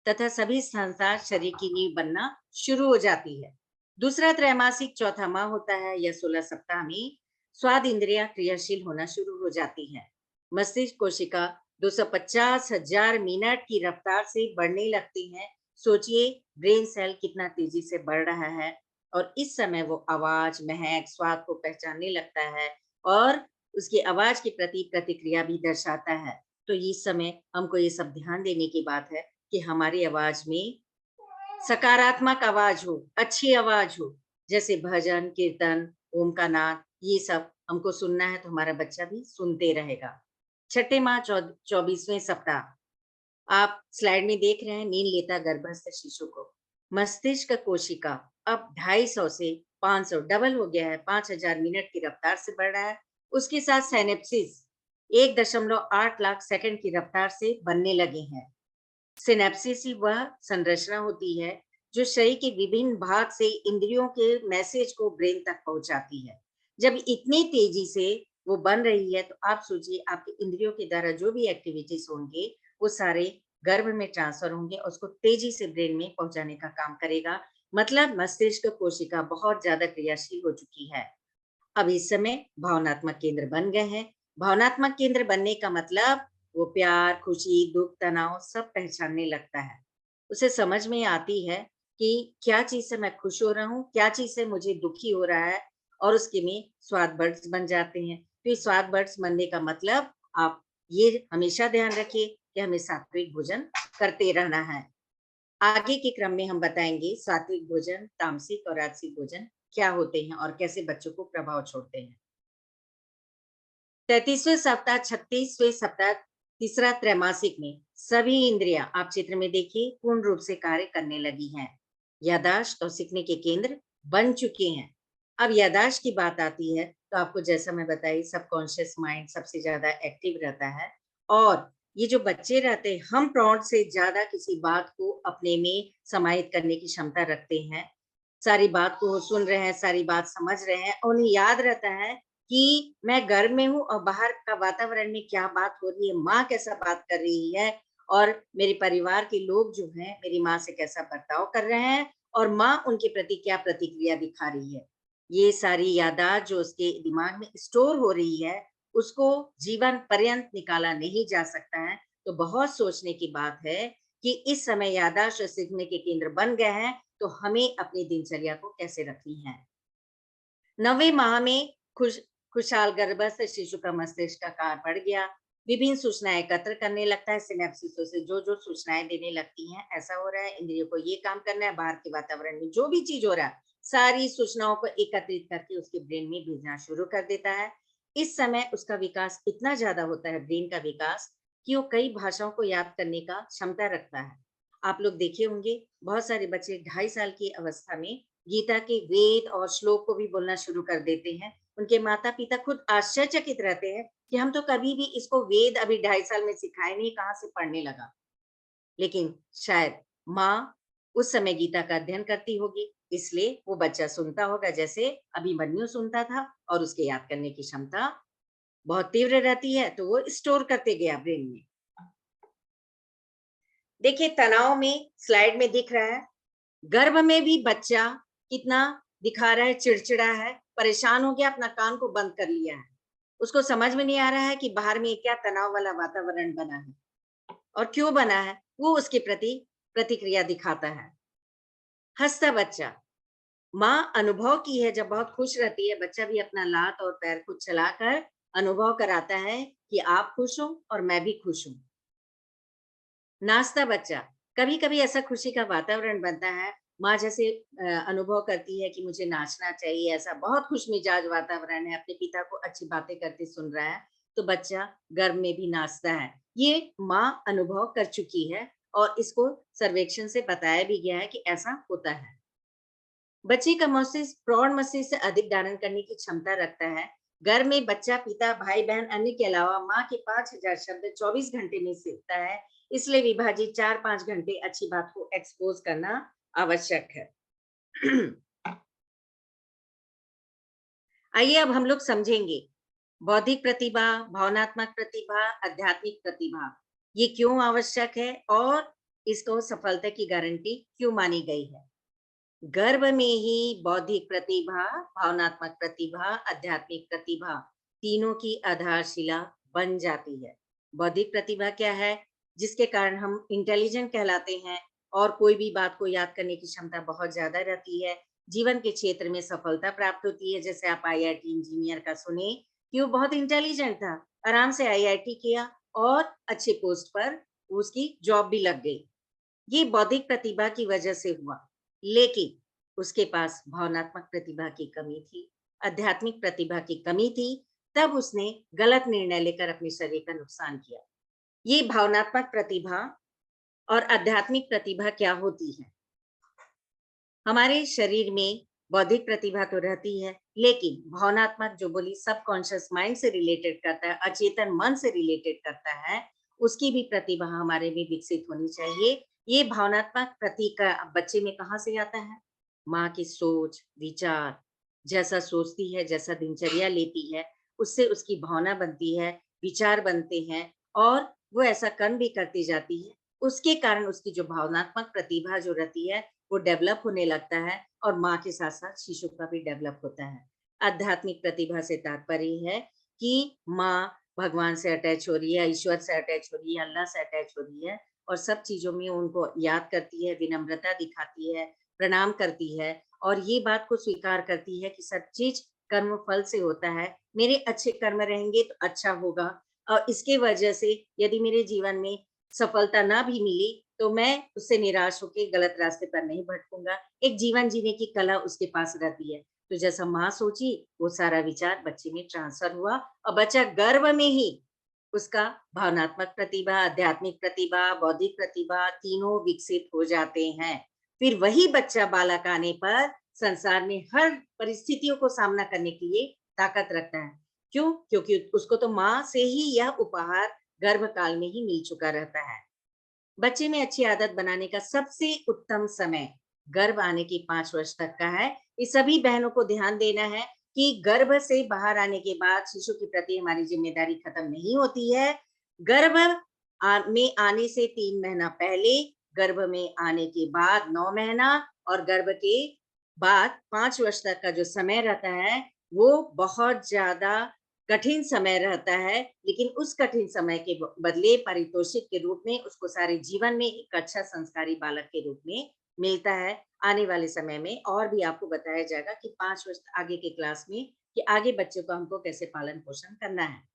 तथा सभी संस्थान शरीर की नींव बनना शुरू हो जाती है। दूसरा त्रैमासिक चौथा माह होता है या 16 सप्ताह में स्वाद इंद्रियां क्रियाशील होना शुरू हो जाती है। मस्तिष्क कोशिका 250,000 मिनट की रफ्तार से बढ़ने लगती हैं। सोचिए ब्रेन सेल कितना तेजी से बढ़ रहा है और इस समय वो आवाज, महक, स्वाद को पहचानने लगता है और उसकी आवाज के प्रति प्रतिक्रिया भी दर्शाता है। तो इस समय हमको ये सब ध्यान देने की बात है कि हमारी आवाज में सकारात्मक आवाज हो, अच्छी आवाज हो, जैसे भजन, कीर्तन, ओम का नाद, ये सब हमको सुनना है तो हमारा बच्चा भी सुनते रहेगा। छठे माह 24वें सप्ताह आप स्लाइड में देख रहे हैं नींद लेता गर्भस्थ शिशु को। मस्तिष्क कोशिका अब 250 से 500 डबल हो गया है, 5000 मिनट की रफ्तार से बढ़ रहा है। उसके साथ सिनेप्सिस 1.8 लाख सेकंड की रफ्तार से बनने लगे हैं। सिनेप्सिस ही वह संरचना होती है जो शरीर के विभिन्न भाग से इंद्रियों के मैसेज को ब्रेन तक पहुंचाती है। जब इतनी तेजी से वो बन रही है तो आप सोचिए आपके इंद्रियों के द्वारा जो भी एक्टिविटीज होंगे वो सारे गर्भ में ट्रांसफर होंगे और उसको तेजी से ब्रेन में पहुंचाने का काम करेगा। मतलब मस्तिष्क कोशिका बहुत ज्यादा क्रियाशील हो चुकी है। अब इस समय भावनात्मक केंद्र बन गए हैं। भावनात्मक केंद्र बनने का मतलब वो प्यार, खुशी, दुःख, तनाव सब पहचानने लगता है। उसे समझ में आती है कि क्या चीज़ से मैं खुश हो रहा हूँ, क्या चीज़ से मुझे दुखी हो रहा है और उसके में स्वाद बर्ड्स बन जाते हैं। तो ये स्वाद बर्ड्स बनने का मतलब आप ये हमेशा ध्यान रखिए कि हमें सात्विक भोजन करते रहना है। आगे के क्रम में हम बताएँगे सात्विक भोजन, तामसिक और राजसिक भोजन क्या होते हैं और कैसे बच्चों को प्रभाव छोड़ते हैं। 33वें सप्ताह, 36वें सप्ताह, तीसरा त्रैमासिक में सभी इंद्रियां आप चित्र में देखिए पूर्ण रूप से कार्य करने लगी हैं। याददाश्त और सीखने के केंद्र बन चुके हैं। अब याददाश्त की बात आती है तो आपको जैसा मैं बताई सबकॉन्शियस माइंड सबसे ज्यादा एक्टिव रहता है और ये जो बच्चे रहते हैं हम प्रौढ़ से ज्यादा किसी बात को अपने में समाहित करने की क्षमता रखते हैं। सारी बात को वो सुन रहे हैं, सारी बात समझ रहे हैं और उन्हें याद रहता है कि मैं घर में हूँ और बाहर का वातावरण में क्या बात हो रही है, माँ कैसा बात कर रही है और मेरे परिवार के लोग जो हैं, मेरी माँ से कैसा बर्ताव कर रहे हैं और माँ उनके प्रति क्या प्रतिक्रिया दिखा रही है। ये सारी याददाश्त जो उसके दिमाग में स्टोर हो रही है, उसको जीवन पर्यंत निकाला नहीं जा सकता है। तो बहुत सोचने की बात है कि इस समय याददाश्त सीखने के केंद्र बन गए हैं, तो हमें अपनी दिनचर्या को कैसे रखनी है। 9वें माह में खुशहाल गर्भस्थ शिशु का मस्तिष्क का आकार बढ़ गया। विभिन्न सूचनाएँ एकत्र करने लगता है, सिनैप्सिसों से जो-जो सूचनाएँ देने लगती हैं, ऐसा हो रहा है, इंद्रियों को ये काम करना है, बाहर के वातावरण में जो भी चीज़ हो रहा है, सारी सूचनाओं को एकत्रित करके उसके ब्रेन में भेजना शुरू कर देता है। इस समय उसका विकास इतना ज़्यादा होता है, ब्रेन का विकास, कि वो कई भाषाओं को याद करने का क्षमता रखता है। आप लोग देखे होंगे, बहुत सारे बच्चे 2.5 साल की अवस्था में गीता के वेद और श्लोक को भी बोलना शुरू कर देते हैं। उनके माता-पिता खुद आश्चर्यचकित रहते हैं कि हम तो कभी भी इसको वेद अभी 2.5 साल में सिखाए नहीं, कहाँ से पढ़ने लगा। लेकिन शायद माँ उस समय गीता का अध्ययन करती होगी, इसलिए वो बच्चा सुनता होगा जैसे अभिमन्यु सुनता था और उसके याद करने की क्षमता बहुत तीव्र रहती है, तो वो स्टोर करते गया ब्रेन में। देखिए तनाव में स्लाइड में दिख रहा है गर्भ में भी बच्चा कितना दिखा रहा है, चिड़चिड़ा है, परेशान हो गया, अपना कान को बंद कर लिया है। उसको समझ में नहीं आ रहा है कि बाहर में क्या तनाव वाला वातावरण बना है और क्यों बना है, वो उसके प्रति प्रतिक्रिया दिखाता है। हँसता बच्चा, माँ अनुभव की है जब बहुत खुश रहती है, बच्चा भी अपना लात और पैर खुद चलाकर अनुभव कराता है कि आप खुश हो और मैं भी खुश हूँ। नाचता बच्चा, कभी-कभी ऐसा खुशी का वातावरण बनता है, माँ जैसे अनुभव करती है कि मुझे नाचना चाहिए, ऐसा बहुत खुशमिजाज वातावरण है, अपने पिता को अच्छी बातें करते सुन रहा है, तो बच्चा गर्भ में भी नाचता है। ये माँ अनुभव कर चुकी है और इसको सर्वेक्षण से बताया भी गया है कि ऐसा होता है। बच्चे का मस्तिष्क प्रौढ़ मस्तिष्क से अधिक धारण करने की क्षमता रखता है। घर में बच्चा पिता, भाई-बहन, अन्य के अलावा माँ के 5000 शब्द 24 घंटे में सीखता है। इसलिए विभाजित 4-5 घंटे अच्छी बात को एक्सपोज़ करना आवश्यक है। आइए अब हम लोग समझेंगे बौद्धिक प्रतिभा, भावनात्मक प्रतिभा, आध्यात्मिक प्रतिभा, ये क्यों आवश्यक है और इसको सफलता की गारंटी क्यों मानी गई है। गर्भ में ही बौद्धिक प्रतिभा, भावनात्मक प्रतिभा, आध्यात्मिक प्रतिभा तीनों की आधारशिला बन जाती है। बौद्धिक प्रतिभा क्या है? जिसके कारण हम इंटेलिजेंट कहलाते हैं और कोई भी बात को याद करने की क्षमता बहुत ज़्यादा रहती है। जीवन के क्षेत्र में सफलता प्राप्त होती है, जैसे आप आईआईटी इंजीनियर का सुने कि वो बहुत इंटेलिजेंट था, आराम से आईआईटी किया और अच्छे पोस्ट पर उसकी जॉब भी लग गई। ये बौद्धिक प्रतिभा की वजह से हुआ, लेकिन उसके पास भावनात्मक प्रतिभा की कमी थी, आध्यात्मिक प्रतिभा की कमी थी, तब उसने गलत निर्णय लेकर अपने शरीर का नुकसान किया। ये भावनात्मक प्रतिभा और आध्यात्मिक प्रतिभा क्या होती है? हमारे शरीर में बौद्धिक प्रतिभा तो रहती है, लेकिन भावनात्मक जो बोली सबकॉन्शियस माइंड से रिलेटेड करता है, अचेतन मन से रिलेटेड करता है, उसकी भी प्रतिभा हमारे में विकसित होनी चाहिए। ये भावनात्मक का बच्चे में कहाँ से आता है? माँ की सोच, विचार, जैसा सोचती है, जैसा दिनचर्या लेती है, उससे उसकी भावना बनती है, विचार बनते हैं और वो ऐसा कर्म भी करती जाती है। उसके कारण उसकी जो भावनात्मक प्रतिभा जो रहती है, वो डेवलप होने लगता है और माँ के साथ-साथ शिशु का भी डेवलप होता है। आध्यात्मिक प्रतिभा से तात्पर्य है कि माँ भगवान से अटैच हो रही है, ईश्वर से अटैच हो रही है, अल्लाह से अटैच हो रही है और सब चीज़ों में उनको याद करती है, विनम्रता दिखाती है, प्रणाम करती है और ये बात को स्वीकार करती है कि सब चीज़ कर्म फल से होता है। मेरे अच्छे कर्म रहेंगे तो अच्छा होगा और इसके वजह से यदि मेरे जीवन में सफलता ना भी मिली तो मैं उससे निराश होके गलत रास्ते पर नहीं भटकूँगा। एक जीवन जीने की कला उसके पास रहती है। तो जैसा माँ सोची, वो सारा विचार बच्चे में ट्रांसफ़र हुआ और बच्चा गर्भ में ही उसका भावनात्मक प्रतिभा, आध्यात्मिक प्रतिभा, बौद्धिक प्रतिभा तीनों विकसित हो जाते हैं। फिर वही बच्चा बालक आने पर संसार में हर परिस्थितियों को सामना करने के लिए ताकत रखता है। क्यों? क्योंकि उसको तो माँ से ही यह उपहार गर्भकाल में ही मिल चुका रहता है। बच्चे में अच्छी आदत बनाने का सबसे उत्तम समय गर्भ आने की 5 वर्ष तक का है। ये सभी बहनों को ध्यान देना है कि गर्भ से बाहर आने के बाद शिशु के प्रति हमारी ज़िम्मेदारी खत्म नहीं होती है। गर्भ में आने से 3 महीना पहले, गर्भ में आने के बाद 9 महीना और गर्भ के बाद 5 वर्ष तक का जो समय रहता है, वो बहुत ज़्यादा कठिन समय रहता है, लेकिन उस कठिन समय के बदले पारितोषिक के रूप में उसको सारे जीवन में एक अच्छा संस्कारी बालक के रूप में मिलता है। आने वाले समय में और भी आपको बताया जाएगा कि 5 वर्ष आगे के क्लास में कि आगे बच्चों का हमको कैसे पालन-पोषण करना है।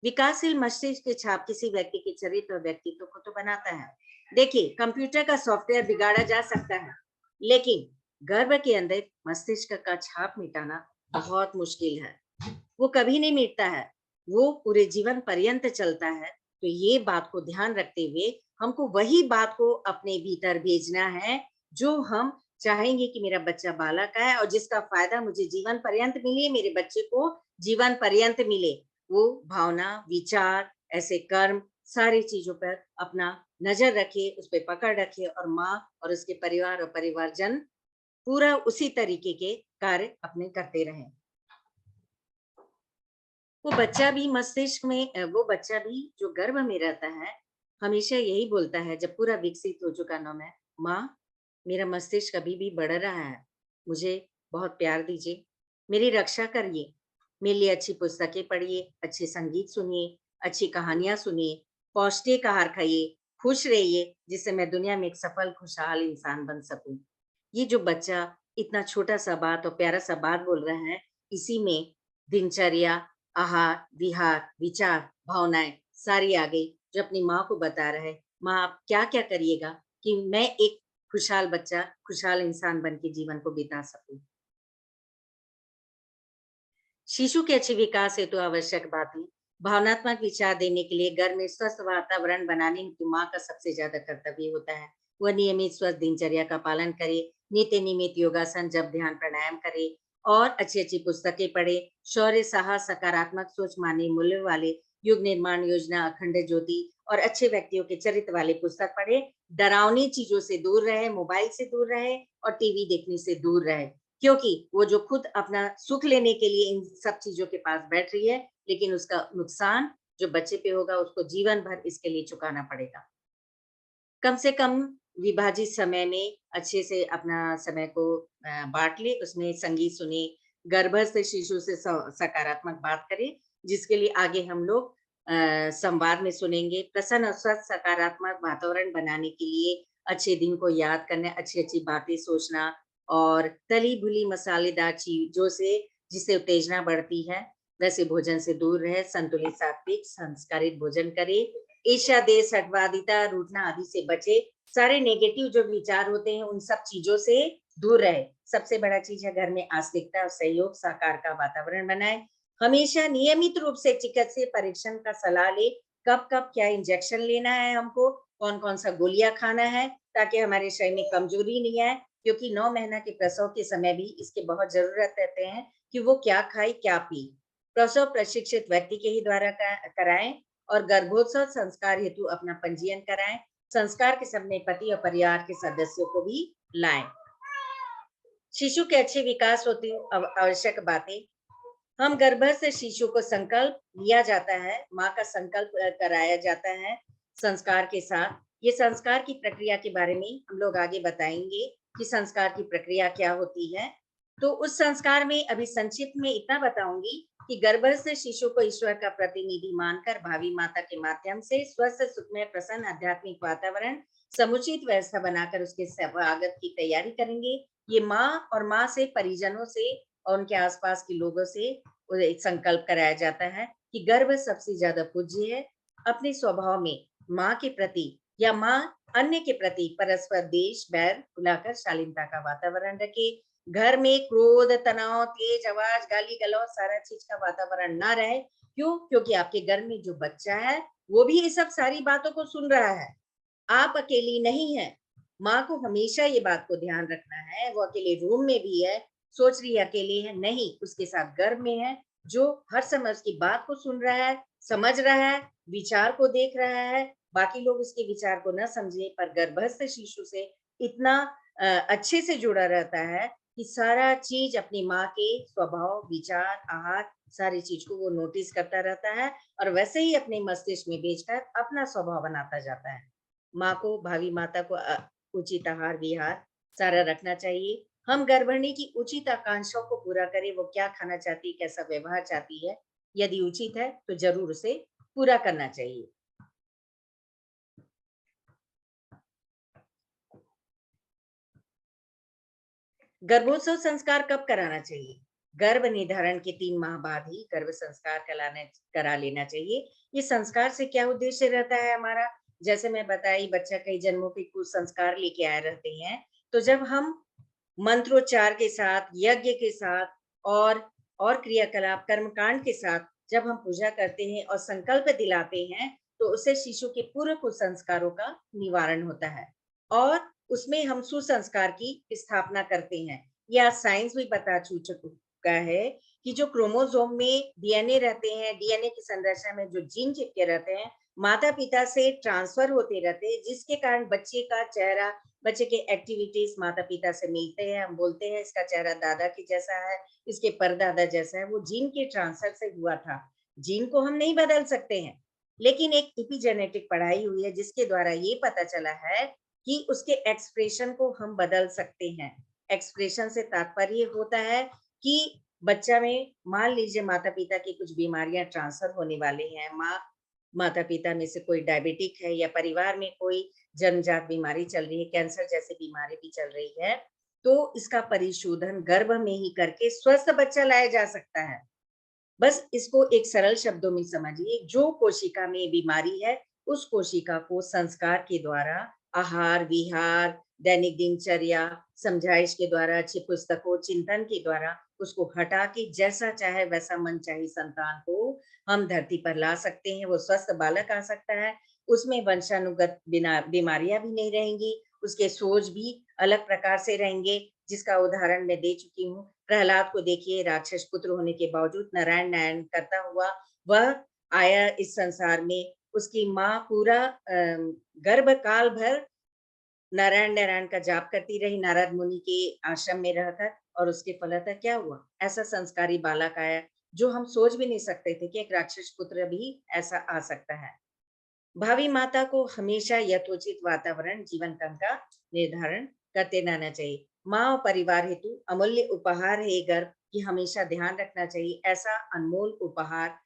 विकासशील मस्तिष्क की छाप किसी व्यक्ति के चरित्र और व्यक्तित्व को तो बनाता है। देखिए, कंप्यूटर का सॉफ्टवेयर बिगाड़ा जा सकता है, लेकिन गर्भ के अंदर मस्तिष्क का छाप मिटाना बहुत मुश्किल है। वो कभी नहीं मिटता है, वो पूरे जीवन पर्यंत चलता है। तो ये बात को ध्यान रखते हुए हमको वही बात को अपने भीतर भेजना है, जो हम चाहेंगे कि मेरा बच्चा बालक है और जिसका फ़ायदा मुझे जीवन पर्यंत मिले, मेरे बच्चे को जीवन पर्यंत मिले। वो भावना, विचार, ऐसे कर्म, सारी चीज़ों पर अपना नज़र रखे, उस पे पकड़ रखे और माँ और उसके परिवार और परिवारजन पूरा उसी तरीके के कार्य अपने करते रहें। वो बच्चा भी जो गर्भ में रहता है, हमेशा यही बोलता है जब पूरा विकसित हो चुका ना मैं, माँ, मेरा मस्तिष्क अभी भी बढ़ रहा है, मुझे बहुत प्यार दीजिए, मेरी रक्षा करिए, मेरे लिए अच्छी पुस्तकें पढ़िए, अच्छे संगीत सुनिए, अच्छी कहानियाँ सुनिए, पौष्टिक आहार खाइए, खुश रहिए, जिससे मैं दुनिया में एक सफल, खुशहाल इंसान बन सकूँ। ये जो बच्चा इतना छोटा-सा बात और प्यारा-सा बात बोल रहा है, इसी में दिनचर्या, आहार, विहार, विचार, भावनाएँ सारी आ गई, जो अपनी माँ को बता रहा है, माँ आप क्या-क्या करिएगा कि मैं एक खुशहाल बच्चा, खुशहाल इंसान बन के जीवन को बिता सकूँ। शिशु के अच्छे विकास हेतु आवश्यक बातें, भावनात्मक विचार देने के लिए घर में स्वस्थ वातावरण बनाने हेतु माँ का सबसे ज़्यादा कर्तव्य होता है। वह नियमित स्वस्थ दिनचर्या का पालन करे, नित्य नियमित योगासन, जप, ध्यान, प्राणायाम करे और अच्छी-अच्छी पुस्तकें पढ़े। शौर्य, साहस, सकारात्मक सोच, मानवीय मूल्य वाले युग निर्माण योजना, अखंड ज्योति और अच्छे व्यक्तियों के चरित्र वाले पुस्तक पढ़े। डरावनी चीज़ों से दूर रहे, मोबाइल से दूर रहे और टीवी देखने से दूर रहे। क्योंकि वो जो खुद अपना सुख लेने के लिए इन सब चीज़ों के पास बैठ रही है, लेकिन उसका नुकसान जो बच्चे पे होगा उसको जीवन भर इसके लिए चुकाना पड़ेगा। कम से कम विभाजित समय में अच्छे से अपना समय को बाँट ले, उसमें संगीत सुने, गर्भस्थ शिशु से सकारात्मक बात करें, जिसके लिए आगे हम लोग संवाद में सुनेंगे। प्रसन्न और स्वस्थ सकारात्मक वातावरण बनाने के लिए अच्छे दिन को याद करना, अच्छी-अच्छी बातें सोचना और तली-भुनी मसालेदार चीज़ों से जिससे उत्तेजना बढ़ती है, वैसे भोजन से दूर रहे, संतुलित सात्विक संस्कारित भोजन करें। ईर्ष्या, देश, हठवादिता, रूठना आदि से बचे। सारे नेगेटिव जो विचार होते हैं, उन सब चीज़ों से दूर रहे। सबसे बड़ा चीज़ है घर में आस्तिकता और सहयोग, साकार का वातावरण बनाएँ। हमेशा नियमित रूप से चिकित्सीय परीक्षण का सलाह लें। कब-कब क्या इंजेक्शन लेना है हमको, कौन-कौन सा गोलियाँ खाना है, ताकि हमारे शरीर में कमज़ोरी नहीं आए। क्योंकि 9 महीना के प्रसव के समय भी इसकी बहुत ज़रूरत रहते हैं कि वो क्या खाए, क्या पिए। प्रसव प्रशिक्षित व्यक्ति के ही द्वारा कराएँ और गर्भोत्सव संस्कार हेतु अपना पंजीयन कराएँ। संस्कार के समय पति और परिवार के सदस्यों को भी लाएँ। शिशु के अच्छे विकास हेतु आवश्यक बातें, हम गर्भस्थ शिशु को संकल्प लिया जाता है, माँ का संकल्प कराया जाता है संस्कार के साथ। ये संस्कार की प्रक्रिया के बारे में हम लोग आगे बताएँगे कि संस्कार की प्रक्रिया क्या होती है। तो उस संस्कार में अभी संक्षिप्त में इतना बताऊँगी कि गर्भस्थ शिशु को ईश्वर का प्रतिनिधि मानकर भावी माता के माध्यम से स्वस्थ, सुखमय, प्रसन्न आध्यात्मिक वातावरण, समुचित व्यवस्था बनाकर उसके स्वागत की तैयारी करेंगे। ये माँ और माँ से परिजनों से और उनके आस-पास के लोगों से एक संकल्प कराया जाता है कि गर्भ सबसे ज़्यादा पूज्य है। अपने स्वभाव में माँ के प्रति या माँ अन्य के प्रति परस्पर द्वेष, बैर भुलाकर शालीनता का वातावरण रखे। घर में क्रोध, तनाव, तेज आवाज़, गाली-गलौज सारा चीज़ का वातावरण ना रहे। क्यों? क्योंकि आपके घर में जो बच्चा है, वो भी ये सब सारी बातों को सुन रहा है। आप अकेली नहीं हैं। माँ को हमेशा ये बात को ध्यान रखना है, वो अकेले रूम में भी है, सोच रही है अकेले है, नहीं, उसके साथ गर्भ में है, जो हर समय उसकी बात को सुन रहा है, समझ रहा है, विचार को देख रहा है। बाकी लोग उसके विचार को ना समझें, पर गर्भस्थ शिशु से इतना अच्छे से जुड़ा रहता है कि सारा चीज अपनी माँ के स्वभाव, विचार, आहार, सारी चीज को वो नोटिस करता रहता है और वैसे ही अपने मस्तिष्क में भेजकर अपना स्वभाव बनाता जाता है। माँ को, भावी माता को उचित आहार विहार सारा रखना चाहिए। हम गर्भिणी की उचित आकांक्षाओं को पूरा करें, वो क्या खाना चाहती है, कैसा व्यवहार चाहती है, यदि उचित है तो जरूर उसे पूरा करना चाहिए। गर्भोत्सव संस्कार कब कराना चाहिए? गर्भ निर्धारण के 3 माह बाद ही गर्भ संस्कार करा लेना चाहिए। ये संस्कार से क्या उद्देश्य रहता है हमारा? जैसे मैं बताई, बच्चा कई जन्मों के कुछ संस्कार लेके आए रहते हैं। तो जब हम मंत्रोच्चार के साथ, यज्ञ के साथ और क्रियाकलाप, कर्मकांड के साथ जब हम पूजा करते हैं और संकल्प दिलाते हैं, तो उससे शिशु के पूर्व कुसंस्कारों का निवारण होता है और उसमें हम सुसंस्कार की स्थापना करते हैं। या साइंस भी बता चुका है कि जो क्रोमोसोम में डीएनए रहते हैं, डीएनए की संरचना में जो जीन चिपके रहते हैं, माता-पिता से ट्रांसफर होते रहते हैं, जिसके कारण बच्चे का चेहरा, बच्चे के एक्टिविटीज माता-पिता से मिलते हैं। हम बोलते हैं इसका चेहरा दादा के जैसा है, इसके परदादा जैसा है। वो जीन के ट्रांसफर से हुआ था। जीन को हम नहीं बदल सकते हैं, लेकिन एक एपिजेनेटिक पढ़ाई हुई है जिसके द्वारा ये पता चला है कि उसके एक्सप्रेशन को हम बदल सकते हैं। एक्सप्रेशन से तात्पर्य होता है कि बच्चा में, मान लीजिए माता-पिता की कुछ बीमारियां ट्रांसफर होने वाले हैं, माता-पिता में से कोई डायबिटिक है या परिवार में कोई जन्मजात बीमारी चल रही है, कैंसर जैसी बीमारी भी चल रही है, तो इसका परिशोधन गर्भ में ही करके स्वस्थ बच्चा लाया जा सकता है। बस इसको एक सरल शब्दों में समझिए, जो कोशिका में बीमारी है, उस कोशिका को संस्कार के द्वारा, आहार, विहार, दैनिक दिनचर्या, समझाइश के द्वारा, अच्छी पुस्तकों, चिंतन के द्वारा उसको हटा के जैसा चाहे वैसा मनचाही संतान को हम धरती पर ला सकते हैं। वो स्वस्थ बालक आ सकता है, उसमें वंशानुगत बिना बीमारियाँ भी नहीं रहेंगी, उसके सोच भी अलग प्रकार से रहेंगे, जिसका उदाहरण मैं दे चुकी हूँ। प्रहलाद को देखिए, राक्षस पुत्र होने के बावजूद नारायण नारायण करता हुआ वह आया इस संसार में। उसकी माँ पूरा गर्भ काल भर नारायण नारायण का जाप करती रही नारद मुनि के आश्रम में रहकर, और उसके फलतः क्या हुआ? ऐसा संस्कारी बालक आया जो हम सोच भी नहीं सकते थे कि एक राक्षस पुत्र भी ऐसा आ सकता है। भावी माता को हमेशा यथोचित वातावरण, जीवन क्रम का निर्धारण करते रहना चाहिए। माँ और परिवार हेतु अमूल्य उपहार है ये गर्भ, कि हमेशा ध्यान रखना चाहिए। ऐसा अनमोल उपहार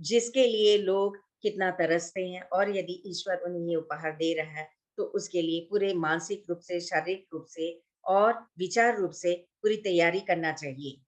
जिसके लिए लोग कितना तरसते हैं, और यदि ईश्वर उन्हें ये उपहार दे रहा है, तो उसके लिए पूरे मानसिक रूप से, शारीरिक रूप से और विचार रूप से पूरी तैयारी करना चाहिए।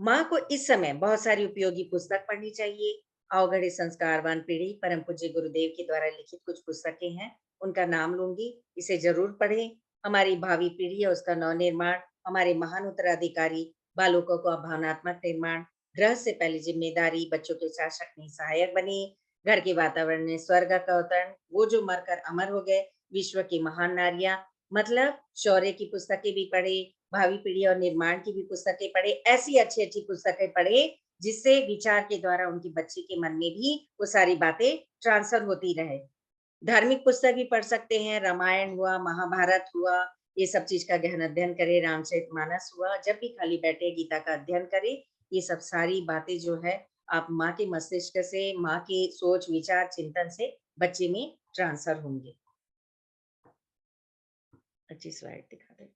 माँ को इस समय बहुत सारी उपयोगी पुस्तक पढ़नी चाहिए। अवगढ़े संस्कारवान पीढ़ी परम पूज्य गुरुदेव के द्वारा लिखित कुछ पुस्तकें हैं, उनका नाम लूंगी, इसे जरूर पढ़ें। हमारी भावी पीढ़ी है उसका नवनिर्माण, हमारे महान उत्तराधिकारी, बालकों का भावनात्मक निर्माण, ग्रह से पहले जिम्मेदारी, बच्चों के शासक नहीं सहायक बने, घर के वातावरण में स्वर्ग का अवतरण, वो जो मरकर अमर हो गए, विश्व की महान नारियां, मतलब शौर्य की पुस्तकें भी पढ़े, भावी पीढ़ी और निर्माण की भी पुस्तकें पढ़े, ऐसी अच्छी-अच्छी पुस्तकें पढ़े, जिससे विचार के द्वारा उनके बच्चे के मन में भी वो सारी बातें ट्रांसफर होती रहे। धार्मिक पुस्तक भी पढ़ सकते हैं, रामायण हुआ, महाभारत हुआ, ये सब चीज़ का गहन अध्ययन करें, रामचरितमानस हुआ, जब भी खाली बैठे गीता का अध्ययन करें। ये सब सारी बातें जो है, आप माँ के मस्तिष्क से, माँ के सोच, विचार, चिंतन से बच्चे में ट्रांसफर होंगे। अच्छी स्लाइड दिखा दें।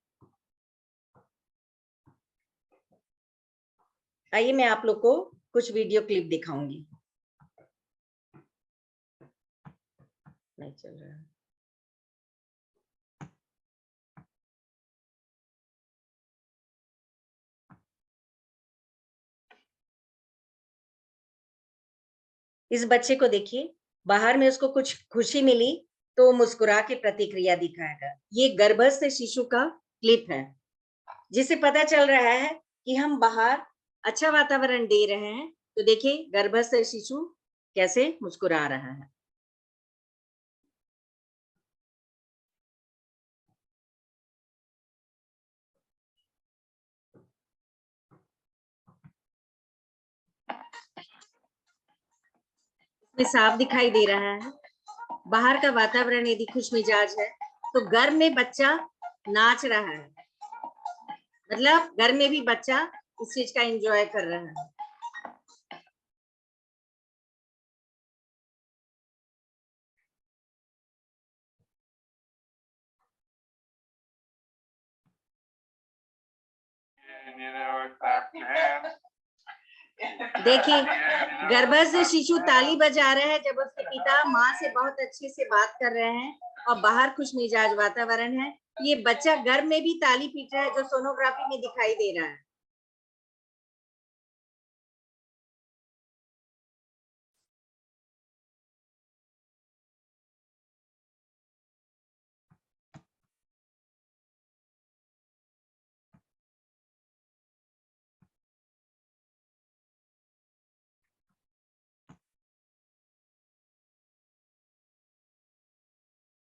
आइए मैं आप लोग को कुछ वीडियो क्लिप दिखाऊंगी। नहीं चल रहा है। इस बच्चे को देखिए, बाहर में उसको कुछ खुशी मिली तो मुस्कुरा के प्रतिक्रिया दिखाएगा। ये गर्भस्थ शिशु का क्लिप है, जिससे पता चल रहा है कि हम बाहर अच्छा वातावरण दे रहे हैं। तो देखिए गर्भस्थ शिशु कैसे मुस्कुरा रहा है। इसमें साफ दिखाई दे रहा है। बाहर का वातावरण यदि खुश मिजाज है, तो घर में बच्चा नाच रहा है। मतलब घर में भी बच्चा इस चीज का एंजॉय कर रहा है। देखिए, गर्भस्थ शिशु ताली बजा रहा है जब उसके पिता माँ से बहुत अच्छे से बात कर रहे हैं और बाहर खुश मिजाज वातावरण है। ये बच्चा घर में भी ताली पीट रहा है, जो सोनोग्राफी में दिखाई दे रहा है।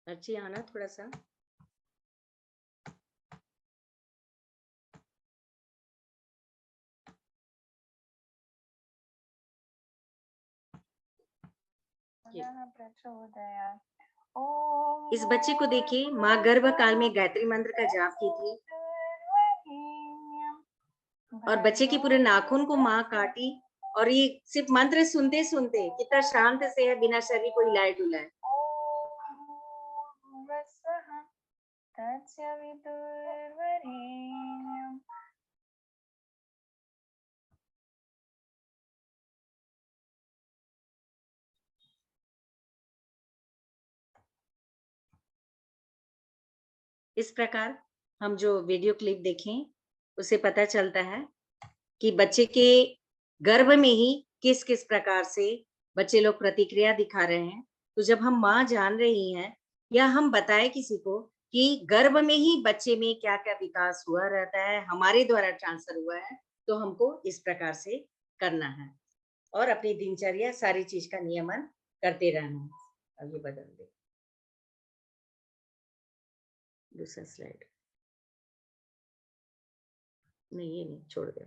अच्छी आना थोड़ा सा। इस बच्चे को देखिए, माँ गर्भ काल में गायत्री मंत्र का जाप की थी और बच्चे के पूरे नाखून को माँ काटी, और ये सिर्फ मंत्र सुनते सुनते कितना शांत से है, बिना शरीर को हिलाए डुलाए। इस प्रकार हम जो वीडियो क्लिप देखें, उससे पता चलता है कि बच्चे के गर्भ में ही किस किस प्रकार से बच्चे लोग प्रतिक्रिया दिखा रहे हैं। तो जब हम माँ जान रही हैं या हम बताएं किसी को कि गर्भ में ही बच्चे में क्या क्या विकास हुआ रहता है, हमारे द्वारा ट्रांसफर हुआ है, तो हमको इस प्रकार से करना है और अपनी दिनचर्या सारी चीज का नियमन करते रहना है। अब ये बदल दे, दूसरा स्लाइड। नहीं, ये नहीं, छोड़ दे,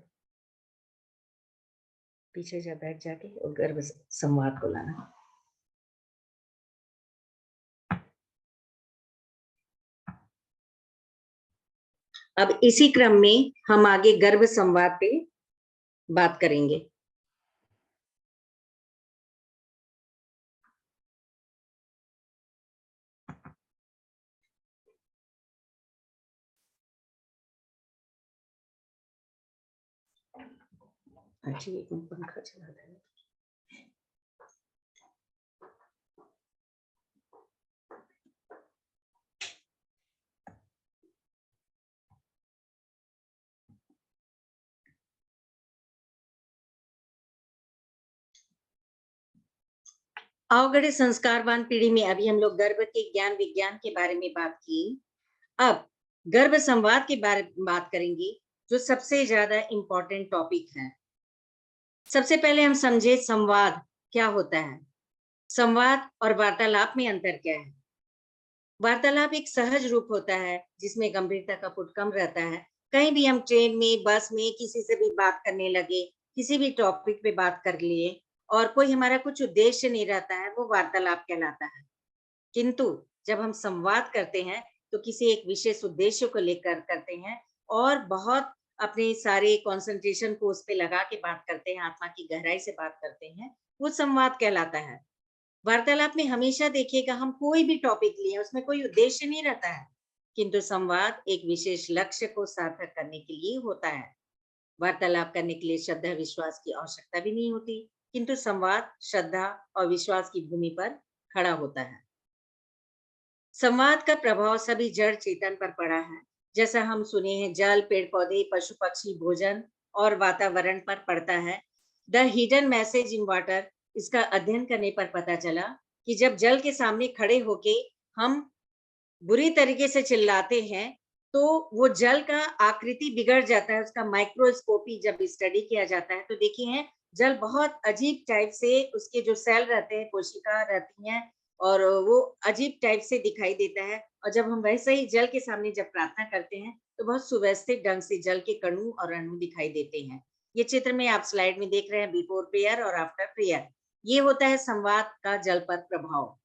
पीछे जा, बैठ जाके और गर्भ संवाद को लाना। अब इसी क्रम में हम आगे गर्भ संवाद पे बात करेंगे। अच्छी, एक मिनट पंखा चला रहा है। अवगढ़े संस्कारवान पीढ़ी में अभी हम लोग गर्भ के ज्ञान विज्ञान के बारे में बात की। अब गर्भ संवाद के बारे में बात करेंगे, जो सबसे ज्यादा इंपॉर्टेंट टॉपिक है। सबसे पहले हम समझे संवाद क्या होता है। संवाद और वार्तालाप में अंतर क्या है। वार्तालाप एक सहज रूप होता है जिसमें गंभीरता का पुट कम रहता है। कहीं भी हम ट्रेन में, बस में किसी से भी बात करने लगे, किसी भी टॉपिक पे बात कर लिए और कोई हमारा कुछ उद्देश्य नहीं रहता है, वो वार्तालाप कहलाता है। किंतु जब हम संवाद करते हैं तो किसी एक विशेष उद्देश्य को लेकर करते हैं और बहुत अपने सारे कंसंट्रेशन को उस पे लगा के बात करते हैं, आत्मा की गहराई से बात करते हैं, वो संवाद कहलाता है। वार्तालाप में हमेशा देखिएगा, हम कोई भी टॉपिक लिए, उसमें कोई उद्देश्य नहीं रहता है, किंतु संवाद एक विशेष लक्ष्य को सार्थक करने के लिए होता है। वार्तालाप करने के लिए श्रद्धा विश्वास की आवश्यकता भी नहीं होती, किंतु संवाद श्रद्धा और विश्वास की भूमि पर खड़ा होता है। संवाद का प्रभाव सभी जड़ चेतन पर पड़ा है। जैसा हम सुने हैं, जल, पेड़ पौधे, पशु पक्षी, भोजन और वातावरण पर पड़ता है। The hidden message in water, इसका अध्ययन करने पर पता चला कि जब जल के सामने खड़े होके हम बुरी तरीके से चिल्लाते हैं, तो वो जल का आकृति बिगड़ जाता है। उसका माइक्रोस्कोपी जब स्टडी किया जाता है तो देखिए हैं, जल बहुत अजीब टाइप से, उसके जो सेल रहते हैं, कोशिका रहती हैं, और वो अजीब टाइप से दिखाई देता है। और जब हम वैसे ही जल के सामने जब प्रार्थना करते हैं तो बहुत सुव्यवस्थित ढंग से जल के कणु और अणु दिखाई देते हैं। ये चित्र में आप स्लाइड में देख रहे हैं, बिफोर प्रेयर और आफ्टर प्रेयर। ये होता है संवाद का जल पर प्रभाव।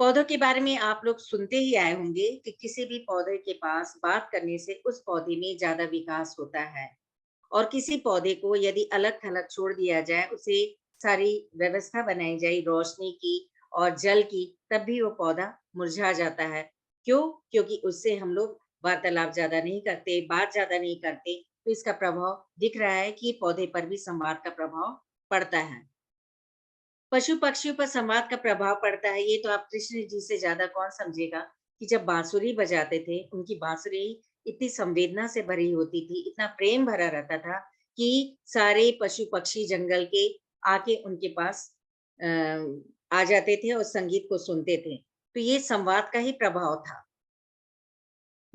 पौधों के बारे में आप लोग सुनते ही आए होंगे कि किसी भी पौधे के पास बात करने से उस पौधे में ज़्यादा विकास होता है और किसी पौधे को यदि अलग-थलग छोड़ दिया जाए, उसे सारी व्यवस्था बनाई जाए रोशनी की और जल की, तब भी वो पौधा मुरझा जाता है। क्यों? क्योंकि उससे हम लोग वार्तालाप ज़्यादा नहीं करते, बात ज़्यादा नहीं करते, तो इसका प्रभाव दिख रहा है कि पौधे पर भी संवाद का प्रभाव पड़ता है। पशु-पक्षियों पर संवाद का प्रभाव पड़ता है, ये तो आप कृष्ण जी से ज़्यादा कौन समझेगा कि जब बाँसुरी बजाते थे, उनकी बाँसुरी इतनी संवेदना से भरी होती थी, इतना प्रेम भरा रहता था कि सारे पशु-पक्षी जंगल के आके उनके पास अ, आ जाते थे और संगीत को सुनते थे। तो ये संवाद का ही प्रभाव था।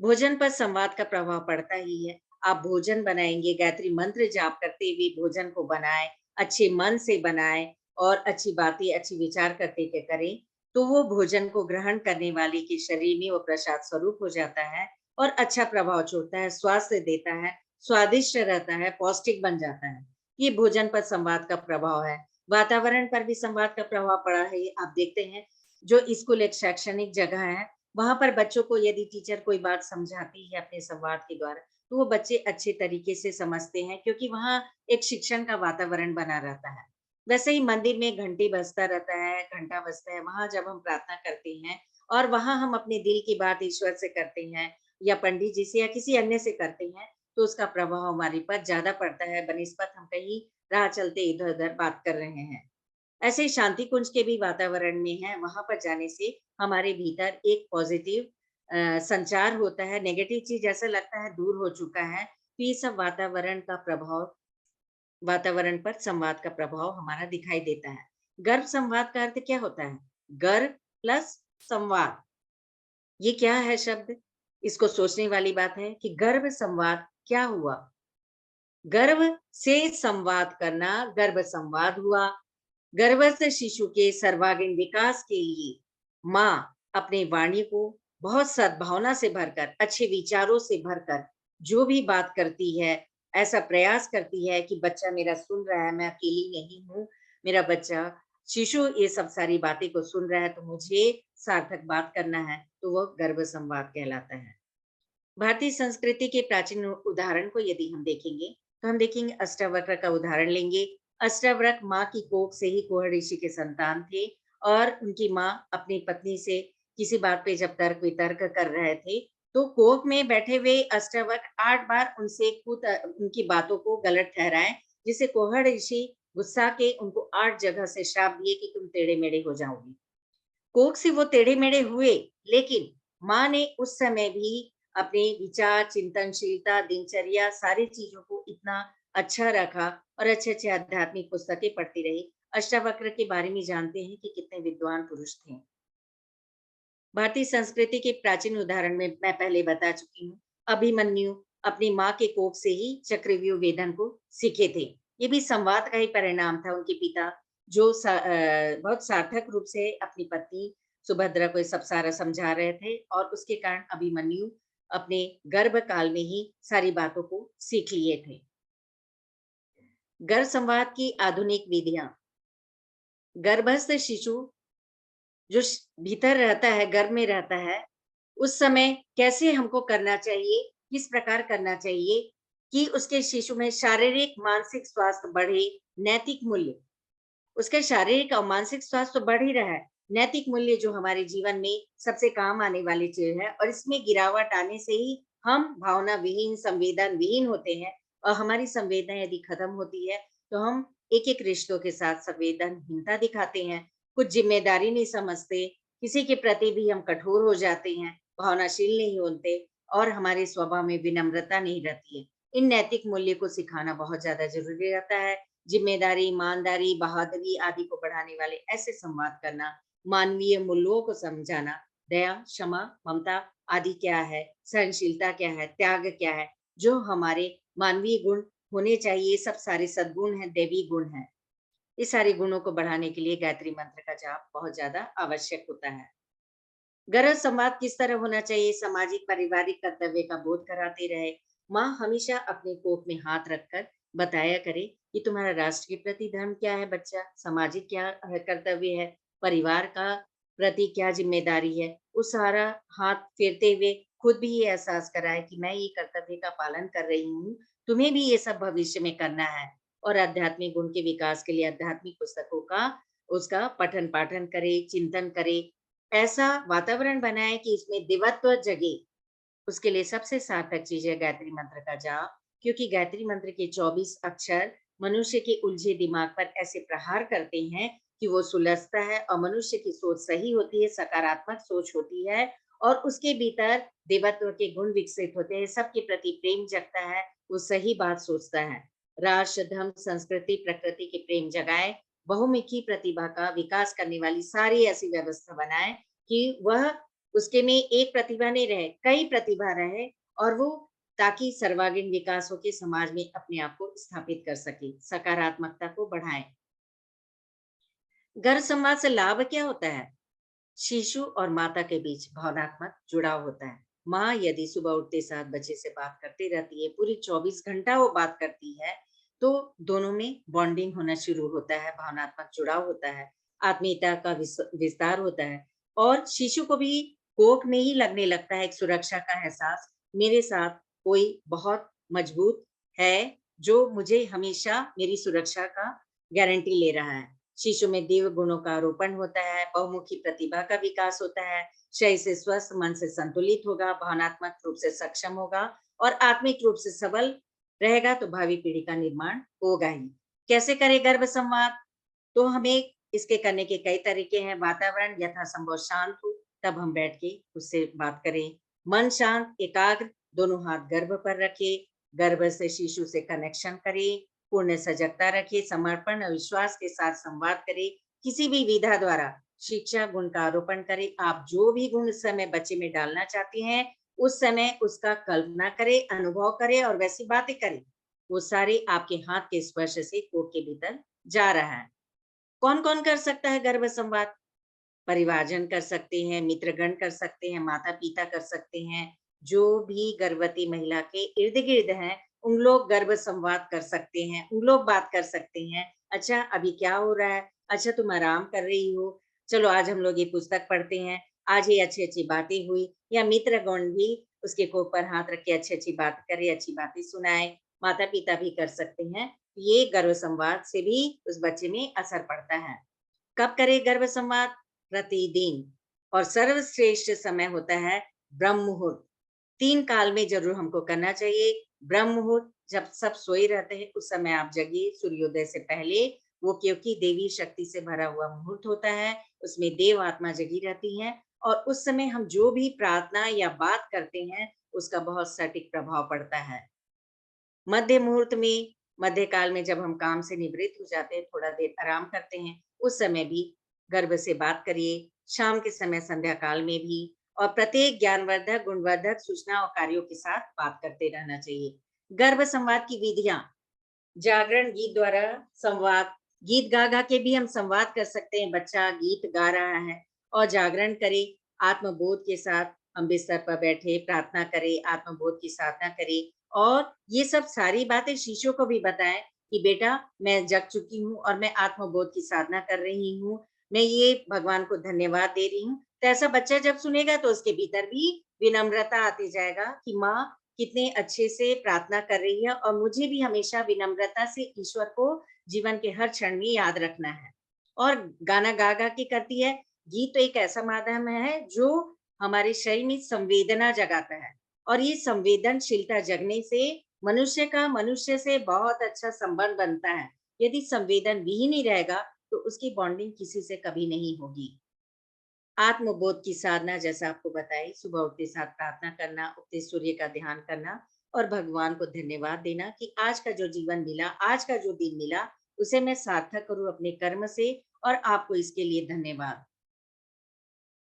भोजन पर संवाद का प्रभाव पड़ता ही है। आप भोजन बनाएँगे, गायत्री मंत्र जाप करते हुए भोजन को बनाएँ, अच्छे मन से बनाएँ और अच्छी बातें, अच्छी विचार करते हुए करें, तो वो भोजन को ग्रहण करने वाले के शरीर में वो प्रसाद स्वरूप हो जाता है और अच्छा प्रभाव छोड़ता है, स्वास्थ्य देता है, स्वादिष्ट रहता है, पौष्टिक बन जाता है। ये भोजन पर संवाद का प्रभाव है। वातावरण पर भी संवाद का प्रभाव पड़ा है, ये आप देखते हैं, जो स्कूल एक शैक्षणिक जगह है, वहाँ पर बच्चों को यदि टीचर कोई बात समझाती है अपने संवाद के द्वारा, तो वो बच्चे अच्छे तरीके से समझते हैं क्योंकि वहाँ एक शिक्षण का वातावरण बना रहता है। वैसे ही मंदिर में घंटी बजता रहता है, घंटा बजता है, वहाँ जब हम प्रार्थना करते हैं और वहाँ हम अपने दिल की बात ईश्वर से करते हैं या पंडित जी से या किसी अन्य से करते हैं, तो उसका प्रभाव हमारे पर ज़्यादा पड़ता है बनिस्बत हम कहीं राह चलते इधर-उधर बात कर रहे हैं। ऐसे ही शांति कुंज के भी वातावरण में है, वहाँ पर जाने से हमारे भीतर एक पॉज़िटिव संचार होता है, नेगेटिव चीज़ ऐसा लगता है दूर हो चुका है, तो ये सब वातावरण पर संवाद का प्रभाव हमारा दिखाई देता है। गर्भ संवाद का अर्थ क्या होता है? गर्भ प्लस संवाद, ये क्या है शब्द? इसको सोचने वाली बात है कि गर्भ संवाद क्या हुआ? गर्भ से संवाद करना, गर्भ संवाद हुआ। गर्भस्थ शिशु के सर्वांगीण विकास के लिए माँ अपनी वाणी को बहुत सद्भावना से भरकर, अच्छे विचारों से भरकर जो भी बात करती है, ऐसा प्रयास करती है कि बच्चा मेरा सुन रहा है, मैं अकेली नहीं हूँ, मेरा बच्चा शिशु ये सब सारी बातें को सुन रहा है, तो मुझे सार्थक बात करना है, तो वह गर्भ संवाद कहलाता है। भारतीय संस्कृति के प्राचीन उदाहरण को यदि हम देखेंगे, तो हम देखेंगे अष्टावक्र का उदाहरण लेंगे। अष्टावक्र माँ की कोख से ही कोह ऋषि के संतान थे और उनकी माँ अपनी पत्नी से किसी बात पे जब तर्क-वितर्क कर रहे थे, तो कोख में बैठे हुए अष्टावक्र 8 बार उनसे उनकी बातों को गलत ठहराए, जिससे कोह ऋषि गुस्सा के उनको 8 जगह से श्राप दिए कि तुम टेढ़े-मेढ़े हो जाओगी। कोख से वो टेढ़े-मेढ़े हुए, लेकिन माँ ने उस समय भी अपने विचार, चिंतनशीलता, दिनचर्या सारी चीज़ों को इतना अच्छा रखा और अच्छे-अच्छे आध्यात्मिक पुस्तकें पढ़ती रही। अष्टावक्र के बारे में जानते हैं कि कितने विद्वान पुरुष थे। भारतीय संस्कृति के प्राचीन उदाहरण में मैं पहले बता चुकी हूँ। अभिमन्यु अपनी माँ के कोख से ही चक्रव्यूह वेदन को सीखे थे। ये भी संवाद का ही परिणाम था। उनके पिता जो बहुत सार्थक रूप से अपनी पत्नी सुभद्रा को ये सब सारा समझा रहे थे और उसके कारण अभिमन्यु अपने गर्भ काल में ही सारी बातों को सीख लिए थे। गर्भ संवाद की आधुनिक विधियाँ। गर्भस्थ शिशु जो भीतर रहता है, गर्भ में रहता है, उस समय कैसे हमको करना चाहिए, किस प्रकार करना चाहिए कि उसके शिशु में शारीरिक, मानसिक स्वास्थ्य बढ़े, नैतिक मूल्य, उसका शारीरिक और मानसिक स्वास्थ्य तो बढ़ ही रहा है। नैतिक मूल्य जो हमारे जीवन में सबसे काम आने वाली चीज़ है और इसमें गिरावट आने से ही हम भावना विहीन, संवेदन विहीन होते हैं और हमारी संवेदना यदि खत्म होती है, तो हम एक-एक रिश्तों के साथ संवेदनहीनता दिखाते हैं, कुछ ज़िम्मेदारी नहीं समझते, किसी के प्रति भी हम कठोर हो जाते हैं, भावनाशील नहीं होते और हमारे स्वभाव में विनम्रता नहीं रहती है। इन नैतिक मूल्य को सिखाना बहुत ज़्यादा ज़रूरी रहता है। ज़िम्मेदारी, ईमानदारी, बहादुरी आदि को बढ़ाने वाले ऐसे संवाद करना, मानवीय मूल्यों को समझाना, दया, क्षमा, ममता आदि क्या है, सहनशीलता क्या है, त्याग क्या है, जो हमारे मानवीय गुण होने चाहिए, ये सब सारे सद्गुण हैं, दैवी गुण हैं। इस सारे गुणों को बढ़ाने के लिए गायत्री मंत्र का जाप बहुत ज़्यादा आवश्यक होता है। गरज संवाद किस तरह होना चाहिए, सामाजिक पारिवारिक कर्तव्य का बोध कराते रहे। माँ हमेशा अपने कोख में हाथ रखकर बताया करे कि तुम्हारा राष्ट्र के प्रति धर्म क्या है बच्चा, सामाजिक क्या कर्तव्य है, परिवार का प्रति क्या ज़िम्मेदारी है, वो सारा हाथ फेरते हुए खुद भी ये एहसास कराएँ कि मैं ये कर्तव्य का पालन कर रही हूँ, तुम्हें भी ये सब भविष्य में करना है। और आध्यात्मिक गुण के विकास के लिए आध्यात्मिक पुस्तकों का उसका पठन-पाठन करें, चिंतन करें। ऐसा वातावरण बनाएँ कि इसमें दिव्यत्व जगे। उसके लिए सबसे सार्थक चीज़ है गायत्री मंत्र का जाप, क्योंकि गायत्री मंत्र के 24 अक्षर मनुष्य के उलझे दिमाग पर ऐसे प्रहार करते हैं कि वो सुलझता है और मनुष्य की सोच सही होती है, सकारात्मक सोच होती है और उसके भीतर देवत्व के गुण विकसित होते हैं, सबके प्रति प्रेम जगता है, वो सही बात सोचता है। राष्ट्र, धर्म, संस्कृति, प्रकृति के प्रेम जगाए, बहुमुखी प्रतिभा का विकास करने वाली सारी ऐसी व्यवस्था बनाए कि वह उसके में एक प्रतिभा नहीं रहे, कई प्रतिभा रहे और वो ताकि सर्वांगीण विकास हो के समाज में अपने आप को स्थापित कर सके, सकारात्मकता को बढ़ाएँ। घर संवाद से लाभ क्या होता है? शिशु और माता के बीच भावनात्मक जुड़ाव होता है। माँ यदि सुबह उठते साथ बच्चे से बात करती रहती है, पूरी 24 घंटा वो बात करती है, तो दोनों में बॉन्डिंग होना शुरू होता है, भावनात्मक जुड़ाव होता है, आत्मीयता का विस्तार होता है और शिशु को भी कोख में ही लगने लगता है एक सुरक्षा का एहसास, मेरे साथ कोई बहुत मजबूत है, जो मुझे हमेशा मेरी सुरक्षा का गारंटी ले रहा है। शिशु में दिव्य गुणों का आरोपण होता है, बहुमुखी प्रतिभा का विकास होता है, शरीर से स्वस्थ, मन से संतुलित होगा, भावनात्मक रूप से सक्षम होगा और आत्मिक रूप से सबल रहेगा तो भावी पीढ़ी का निर्माण होगा ही। कैसे करें गर्भ संवाद? तो हमें इसके करने के कई तरीके हैं। वातावरण यथासंभव शांत हो, तब हम बैठ के उससे बात करें। मन शांत, एकाग्र, दोनों हाथ गर्भ पर रखें, गर्भ से शिशु से कनेक्शन करें, पूर्ण सजगता रखें, समर्पण और विश्वास के साथ संवाद करें। किसी भी विधा द्वारा शिक्षा गुण का आरोपण करें। आप जो भी गुण उस समय बच्चे में डालना चाहते हैं, उस समय उसका कल्पना करें, अनुभव करें और वैसी बातें करें। वो सारे आपके हाथ के स्पर्श से कोख के भीतर जा रहा है। कौन-कौन कर सकता है गर्भ संवाद? परिवारजन कर सकते हैं, मित्रगण कर सकते हैं, माता-पिता कर सकते हैं, जो भी गर्भवती महिला के इर्द-गिर्द हैं, उन लोग गर्भ संवाद कर सकते हैं, उन लोग बात कर सकते हैं। अच्छा अभी क्या हो रहा है? अच्छा तुम आराम कर रही हो? चलो आज हम लोग ये पुस्तक पढ़ते हैं, आज ये अच्छी-अच्छी बातें हुई या मित्रगण भी उसके कोख पर हाथ रख के अच्छी-अच्छी बात करें, अच्छी बातें सुनाएँ, माता-पिता भी कर सकते हैं। ये गर्भ संवाद से भी उस बच्चे में असर पड़ता है। कब करें गर्भ संवाद? प्रतिदिन और सर्वश्रेष्ठ समय होता है ब्रह्म मुहूर्त। 3 काल में ज़रूर हमको करना चाहिए। ब्रह्म मुहूर्त जब सब सोए रहते हैं, उस समय आप जगिए सूर्योदय से पहले। वो क्योंकि देवी शक्ति से भरा हुआ मुहूर्त होता है, उसमें देव आत्मा जगी रहती है और उस समय हम जो भी प्रार्थना या बात करते हैं, उसका बहुत सटीक प्रभाव पड़ता है। मध्य मुहूर्त में मध्य काल में जब हम काम से निवृत्त हो जाते हैं, थोड़ा देर आराम करते हैं, उस समय भी गर्भ से बात करिए। शाम के समय संध्या काल में भी और प्रत्येक ज्ञानवर्धक, गुणवर्धक सूचना और कार्यों के साथ बात करते रहना चाहिए। गर्भ संवाद की विधियाँ जागरण गीत द्वारा संवाद, गीत गा-गा के भी हम संवाद कर सकते हैं। बच्चा गीत गा रहा है और जागरण करे, आत्मबोध के साथ हम बिस्तर पर बैठे प्रार्थना करें, आत्मबोध की साधना करें और ये सब सारी बातें शिशु को भी बताएँ कि बेटा मैं जग चुकी हूँ और मैं आत्मबोध की साधना कर रही हूँ। मैं ये भगवान को धन्यवाद दे रही हूँ। तो ऐसा बच्चा जब सुनेगा तो उसके भीतर भी विनम्रता आती जाएगा कि माँ कितने अच्छे से प्रार्थना कर रही है और मुझे भी हमेशा विनम्रता से ईश्वर को जीवन के हर क्षण में याद रखना है। और गाना गा-गा के करती है। गीत तो एक ऐसा माध्यम है जो हमारे शरीर में संवेदना जगाता है और ये संवेदनशीलता जगने से मनुष्य का मनुष्य से बहुत अच्छा संबंध बनता है। यदि संवेदन भी ही नहीं रहेगा, तो उसकी बॉन्डिंग किसी से कभी नहीं होगी। आत्मबोध की साधना जैसा आपको बताई, सुबह उठते साथ प्रार्थना करना, उगते सूर्य का ध्यान करना और भगवान को धन्यवाद देना कि आज का जो जीवन मिला, आज का जो दिन मिला, उसे मैं सार्थक करूँ अपने कर्म से और आपको इसके लिए धन्यवाद।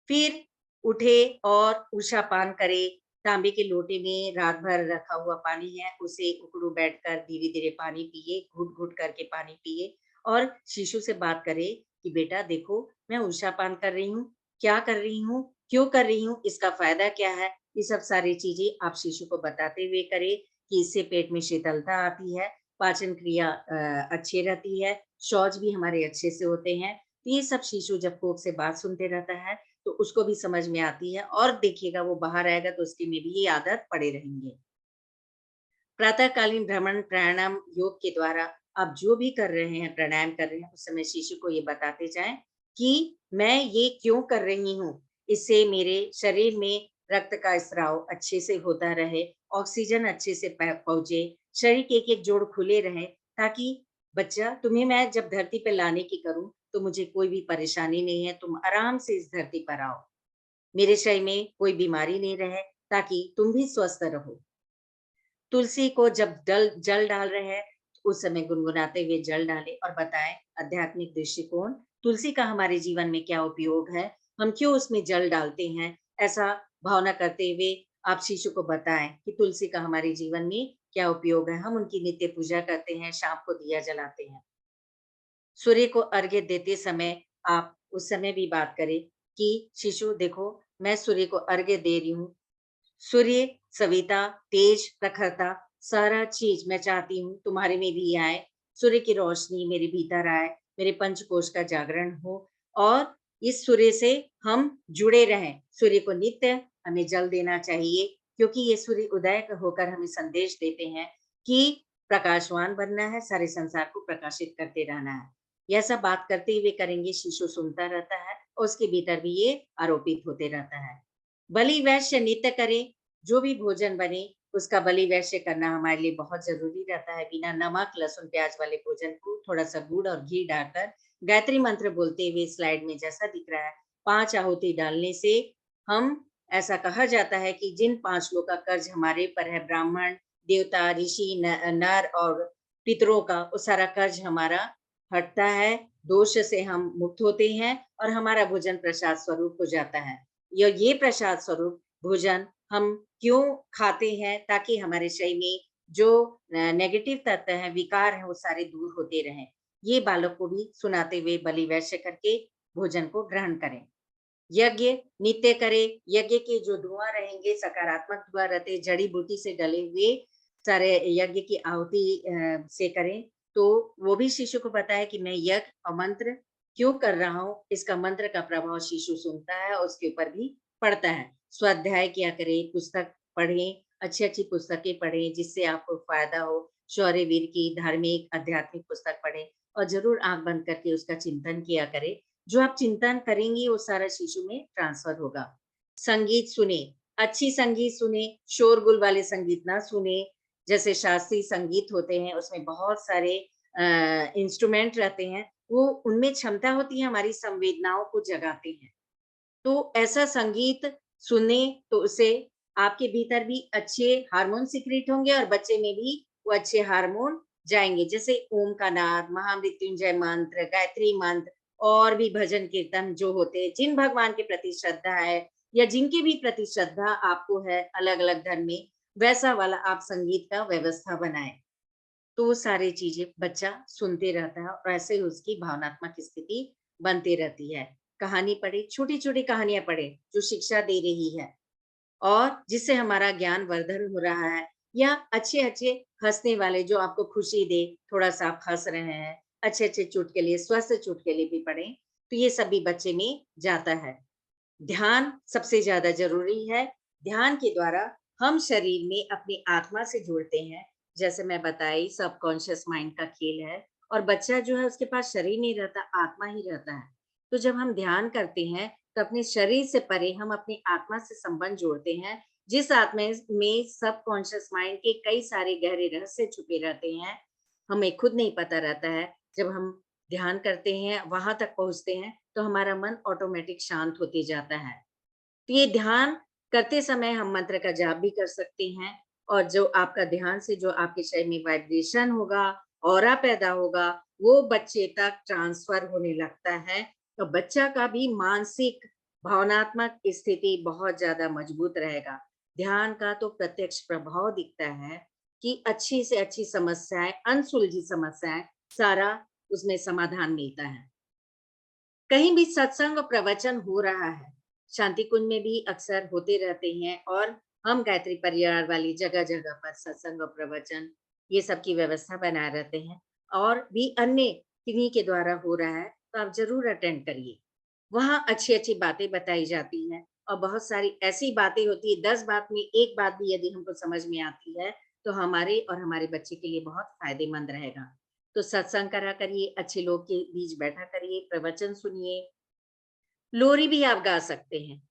फिर उठे और उषा पान करे, तांबे के लोटे में रात भर रखा हुआ पानी है, उसे उकड़ू बैठकर धीरे-धीरे पानी पिए, घुट-घुट करके पानी पिए और शिशु से बात करे कि बेटा देखो, मैं उषा पान कर रही हूँ, क्या कर रही हूँ, क्यों कर रही हूँ, इसका फ़ायदा क्या है? ये सब सारी चीज़ें आप शिशु को बताते हुए करें कि इससे पेट में शीतलता आती है, पाचन क्रिया अच्छी रहती है, शौच भी हमारे अच्छे से होते हैं तो ये सब शिशु जब कोख से बात सुनते रहता है, तो उसको भी समझ में आती है और देखिएगा वो बाहर आएगा तो उसके में भी ये आदत पड़े रहेंगे। प्रातःकालीन भ्रमण प्राणायाम योग के द्वारा आप जो भी कर रहे हैं, प्राणायाम कर रहे हैं, उस समय शिशु को ये बताते जाएँ कि मैं ये क्यों कर रही हूँ? इससे मेरे शरीर में रक्त का स्राव अच्छे से होता रहे, ऑक्सीजन अच्छे से पहुँचे, शरीर के एक-एक जोड़ खुले रहें, ताकि बच्चा तुम्हें मैं जब धरती पे लाने की करूँ, तो मुझे कोई भी परेशानी नहीं है, तुम आराम से इस धरती पर आओ। मेरे शरीर में कोई बीमारी नहीं रहे, ताकि तुम भी स्वस्थ रहो। तुलसी को जब डल जल डाल रहे हैं, उस समय गुनगुनाते हुए जल डालें और बताएँ आध्यात्मिक दृष्टिकोण, तुलसी का हमारे जीवन में क्या उपयोग है, हम क्यों उसमें जल डालते हैं, ऐसा भावना करते हुए आप शिशु को बताएँ कि तुलसी का हमारे जीवन में क्या उपयोग है। हम उनकी नित्य पूजा करते हैं, शाम को दिया जलाते हैं। सूर्य को अर्घ्य देते समय आप उस समय भी बात करें कि शिशु देखो, मैं सूर्य को अर्घ्य दे रही हूँ। सूर्य, सविता, तेज, प्रखरता, सारा चीज़ मैं चाहती हूँ तुम्हारे में भी आए। सूर्य की रोशनी मेरे भीतर आए, मेरे पंचकोश का जागरण हो और इस सूर्य से हम जुड़े रहें। सूर्य को नित्य हमें जल देना चाहिए क्योंकि ये सूर्य उदय होकर हमें संदेश देते हैं कि प्रकाशवान बनना है, सारे संसार को प्रकाशित करते रहना है। यह सब बात करते हुए करेंगे, शिशु सुनता रहता है और उसके भीतर भी ये आरोपित होते रहता है। बलि वैश्य नित्य करें, जो भी भोजन बने उसका बलि वैश्य करना हमारे लिए बहुत ज़रूरी रहता है। बिना नमक, लहसुन, प्याज़ वाले भोजन को थोड़ा-सा गुड़ और घी डालकर गायत्री मंत्र बोलते हुए स्लाइड में जैसा दिख रहा है, 5 आहुति डालने से हम ऐसा कहा जाता है कि जिन 5 लोग का कर्ज हमारे ऊपर है, ब्राह्मण, देवता, ऋषि, नर और पितरों का, वो सारा कर्ज हमारा हटता है, दोष से हम मुक्त होते हैं और हमारा भोजन प्रसाद स्वरूप हो जाता है। ये प्रसाद स्वरूप भोजन हम क्यों खाते हैं? ताकि हमारे शरीर में जो नेगेटिव तत्व हैं, विकार हैं, वो सारे दूर होते रहें। ये बालक को भी सुनाते हुए बलि वैश्य करके भोजन को ग्रहण करें। यज्ञ नित्य करें, यज्ञ के जो धुआँ रहेंगे, सकारात्मक धुआँ रहते, जड़ी-बूटी से डले हुए सारे यज्ञ की आहुति से करें, तो वो भी शिशु को पता है कि मैं यज्ञ और मंत्र क्यों कर रहा हूँ, इसका मंत्र का प्रभाव शिशु सुनता है और उसके ऊपर भी पड़ता है। स्वाध्याय किया करें, पुस्तक पढ़ें, अच्छी-अच्छी पुस्तकें पढ़ें, जिससे आपको फ़ायदा हो। शौर्यवीर की धार्मिक, आध्यात्मिक पुस्तक पढ़ें और ज़रूर आँख बंद करके उसका चिंतन किया करें। जो आप चिंतन करेंगी वो सारा शिशु में ट्रांसफर होगा। संगीत सुने, अच्छी संगीत सुने, शोरगुल वाले संगीत ना सुने। जैसे शास्त्रीय संगीत होते हैं उसमें बहुत सारे इंस्ट्रूमेंट रहते हैं, वो उनमें क्षमता होती है हमारी संवेदनाओं को जगाते हैं। तो ऐसा संगीत सुने तो उससे आपके भीतर भी अच्छे हार्मोन सीक्रेट होंगे और बच्चे में भी वो अच्छे हार्मोन जाएँगे। जैसे ओम का नाद, महामृत्युंजय मंत्र, गायत्री मंत्र और भी भजन कीर्तन जो होते हैं, जिन भगवान के प्रति श्रद्धा है या जिनके भी प्रति श्रद्धा आपको है अलग-अलग धर्म में, वैसा वाला आप संगीत का व्यवस्था बनाएँ। तो वो सारी चीज़ें बच्चा सुनते रहता है और ऐसे ही उसकी भावनात्मक स्थिति बनती रहती है। कहानी पढ़े, छोटी-छोटी कहानियाँ पढ़े, जो शिक्षा दे रही है और जिससे हमारा ज्ञान वर्धन हो रहा है या अच्छे-अच्छे हँसने वाले जो आपको खुशी दे, थोड़ा-सा आप हँस रहे हैं, अच्छे-अच्छे चुटकुले, स्वस्थ चुटकुले भी पढ़ें, तो ये सब भी बच्चे में जाता है। ध्यान सबसे ज़्यादा ज़रूरी है। ध्यान के द्वारा हम शरीर में अपनी आत्मा से जुड़ते हैं। जैसे मैं बताई सबकॉन्शियस माइंड का खेल है और बच्चा जो है उसके पास शरीर नहीं रहता, आत्मा ही रहता है। तो जब हम ध्यान करते हैं तो अपने शरीर से परे हम अपनी आत्मा से संबंध जोड़ते हैं। जिस आत्मा में सबकॉन्शियस माइंड के कई सारे गहरे रहस्य छुपे रहते हैं, हमें खुद नहीं पता रहता है। जब हम ध्यान करते हैं, वहाँ तक पहुँचते हैं, तो हमारा मन ऑटोमेटिक शांत होते जाता है। तो ये ध्यान करते समय हम मंत्र का जाप भी कर सकते हैं और जो आपका ध्यान से जो आपके शरीर में वाइब्रेशन होगा, ऑरा पैदा होगा, वो बच्चे तक ट्रांसफ़र होने लगता है। तो बच्चा का भी मानसिक, भावनात्मक स्थिति बहुत ज़्यादा मजबूत रहेगा। ध्यान का तो प्रत्यक्ष प्रभाव दिखता है कि अच्छी से अच्छी समस्याएँ, अनसुलझी समस्याएँ, सारा उसमें समाधान मिलता है। कहीं भी सत्संग और प्रवचन हो रहा है, शांति कुंज में भी अक्सर होते रहते हैं और हम गायत्री परिवार वाली जगह-जगह पर सत्संग और प्रवचन, ये सब की व्यवस्था बनाए रहते हैं और भी अन्य किन्हीं के द्वारा हो रहा है, तो आप ज़रूर अटेंड करिए। वहाँ अच्छी-अच्छी बातें बताई जाती हैं और बहुत सारी ऐसी बातें होती हैं, 10 बात में 1 बात भी यदि हमको समझ में आती है, तो हमारे और हमारे बच्चे के लिए बहुत फ़ायदेमंद रहेगा। तो सत्संग करा करिए, अच्छे लोग के बीच बैठा करिए, प्रवचन सुनिए, लोरी भी आप गा सकते हैं।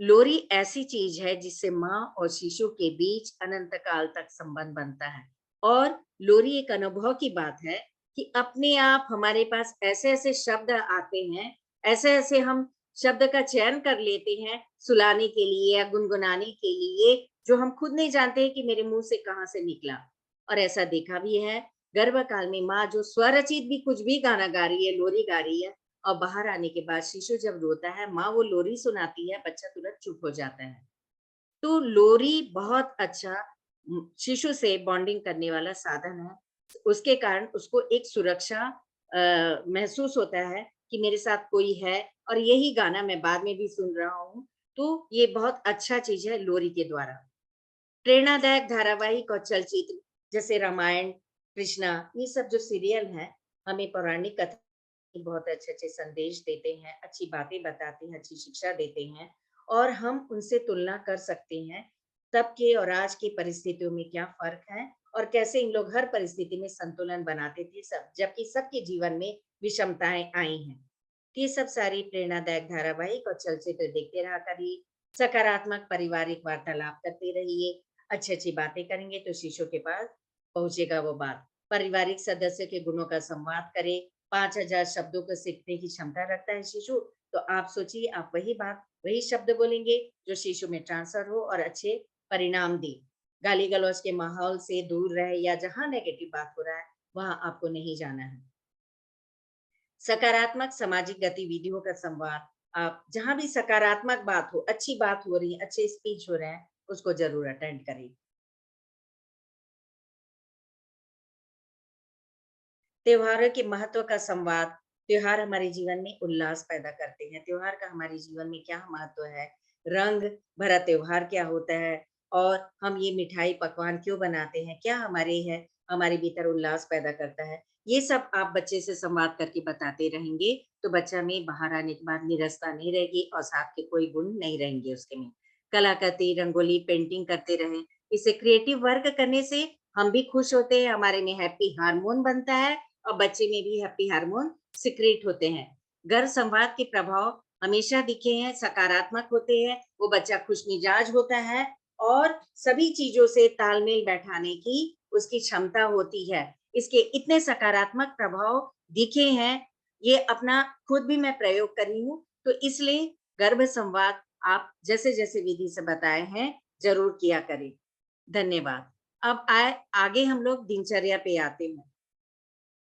लोरी ऐसी चीज है जिससे माँ और शिशु के बीच अनंत काल तक संबंध बनता है। और लोरी एक अनुभव की बात है कि अपने आप हमारे पास ऐसे-ऐसे शब्द आते हैं, ऐसे-ऐसे हम शब्द का चयन कर लेते हैं सुलाने के लिए या गुनगुनाने के लिए, जो हम खुद नहीं जानते हैं कि मेरे मुँह से कहाँ से निकला। और ऐसा देखा भी है, गर्भकाल में माँ जो स्वरचित भी कुछ भी गाना गा रही है, लोरी गा रही है, और बाहर आने के बाद शिशु जब रोता है, माँ वो लोरी सुनाती है, बच्चा तुरंत चुप हो जाता है। तो लोरी बहुत अच्छा शिशु से बॉन्डिंग करने वाला साधन है। उसके कारण उसको एक सुरक्षा महसूस होता है कि मेरे साथ कोई है और यही गाना मैं बाद में भी सुन रहा हूँ। तो ये बहुत अच्छा चीज़ है लोरी के द्वारा। प्रेरणादायक धारावाहिक और चलचित्र जैसे रामायण, कृष्णा, ये सब जो सीरियल हैं, हमें पौराणिक कथा बहुत अच्छे-अच्छे संदेश देते हैं, अच्छी बातें बताते हैं, अच्छी शिक्षा देते हैं और हम उनसे तुलना कर सकते हैं, तब के और आज की परिस्थितियों में क्या फ़र्क है और कैसे इन लोग हर परिस्थिति में संतुलन बनाते थे सब जबकि सबके जीवन में विषमताएँ आई हैं। तो ये सब सारी प्रेरणादायक धारावाहिक और चलचित्र देखते रहा करिए, सकारात्मक पारिवारिक वार्तालाप करते रहिए, अच्छी-अच्छी बातें करेंगे तो शिशु के पास पहुँचेगा वो बात। पारिवारिक सदस्य के गुणों का संवाद करें, 5000 शब्दों को सीखने की क्षमता रखता है शिशु, तो आप सोचिए आप वही बात, वही शब्द बोलेंगे जो शिशु में ट्रांसफर हो और अच्छे परिणाम दे। गाली-गलौज के माहौल से दूर रहे या जहाँ नेगेटिव बात हो रहा है, वहाँ आपको नहीं जाना है। सकारात्मक सामाजिक गतिविधियों का संवाद, आप जहाँ भी सकारात्मक बात हो, अच्छी बात हो रही है, अच्छे स्पीच हो रहे हैं, उसको ज़रूर अटेंड करें। त्योहारों के महत्व का संवाद, त्योहार हमारे जीवन में उल्लास पैदा करते हैं। त्योहार का हमारे जीवन में क्या महत्व है? रंग भरा त्योहार क्या होता है? और हम ये मिठाई पकवान क्यों बनाते हैं? क्या हमारे है हमारे भीतर उल्लास पैदा करता है? ये सब आप बच्चे से संवाद करके बताते रहेंगे, तो बच्चा में बाहर आने के बाद नीरसता नहीं रहेगी और साथ के कोई गुण नहीं रहेंगे उसके में। कलाकृति, रंगोली, पेंटिंग करते रहें। इसे क्रिएटिव वर्क करने से हम भी खुश होते हैं, हमारे में हैप्पी हार्मोन बनता है और बच्चे में भी हैप्पी हार्मोन सिक्रेट होते हैं। घर संवाद के प्रभाव हमेशा दिखे हैं, सकारात्मक होते हैं, वो बच्चा खुशमिजाज होता है और सभी चीज़ों से तालमेल बैठाने की उसकी क्षमता होती है। इसके इतने सकारात्मक प्रभाव दिखे हैं, ये अपना खुद भी मैं प्रयोग करी हूँ, तो इसलिए गर्भ संवाद आप जैसे-जैसे विधि से बताए हैं, ज़रूर किया करें। धन्यवाद। अब आगे हम लोग दिनचर्या पे आते हैं।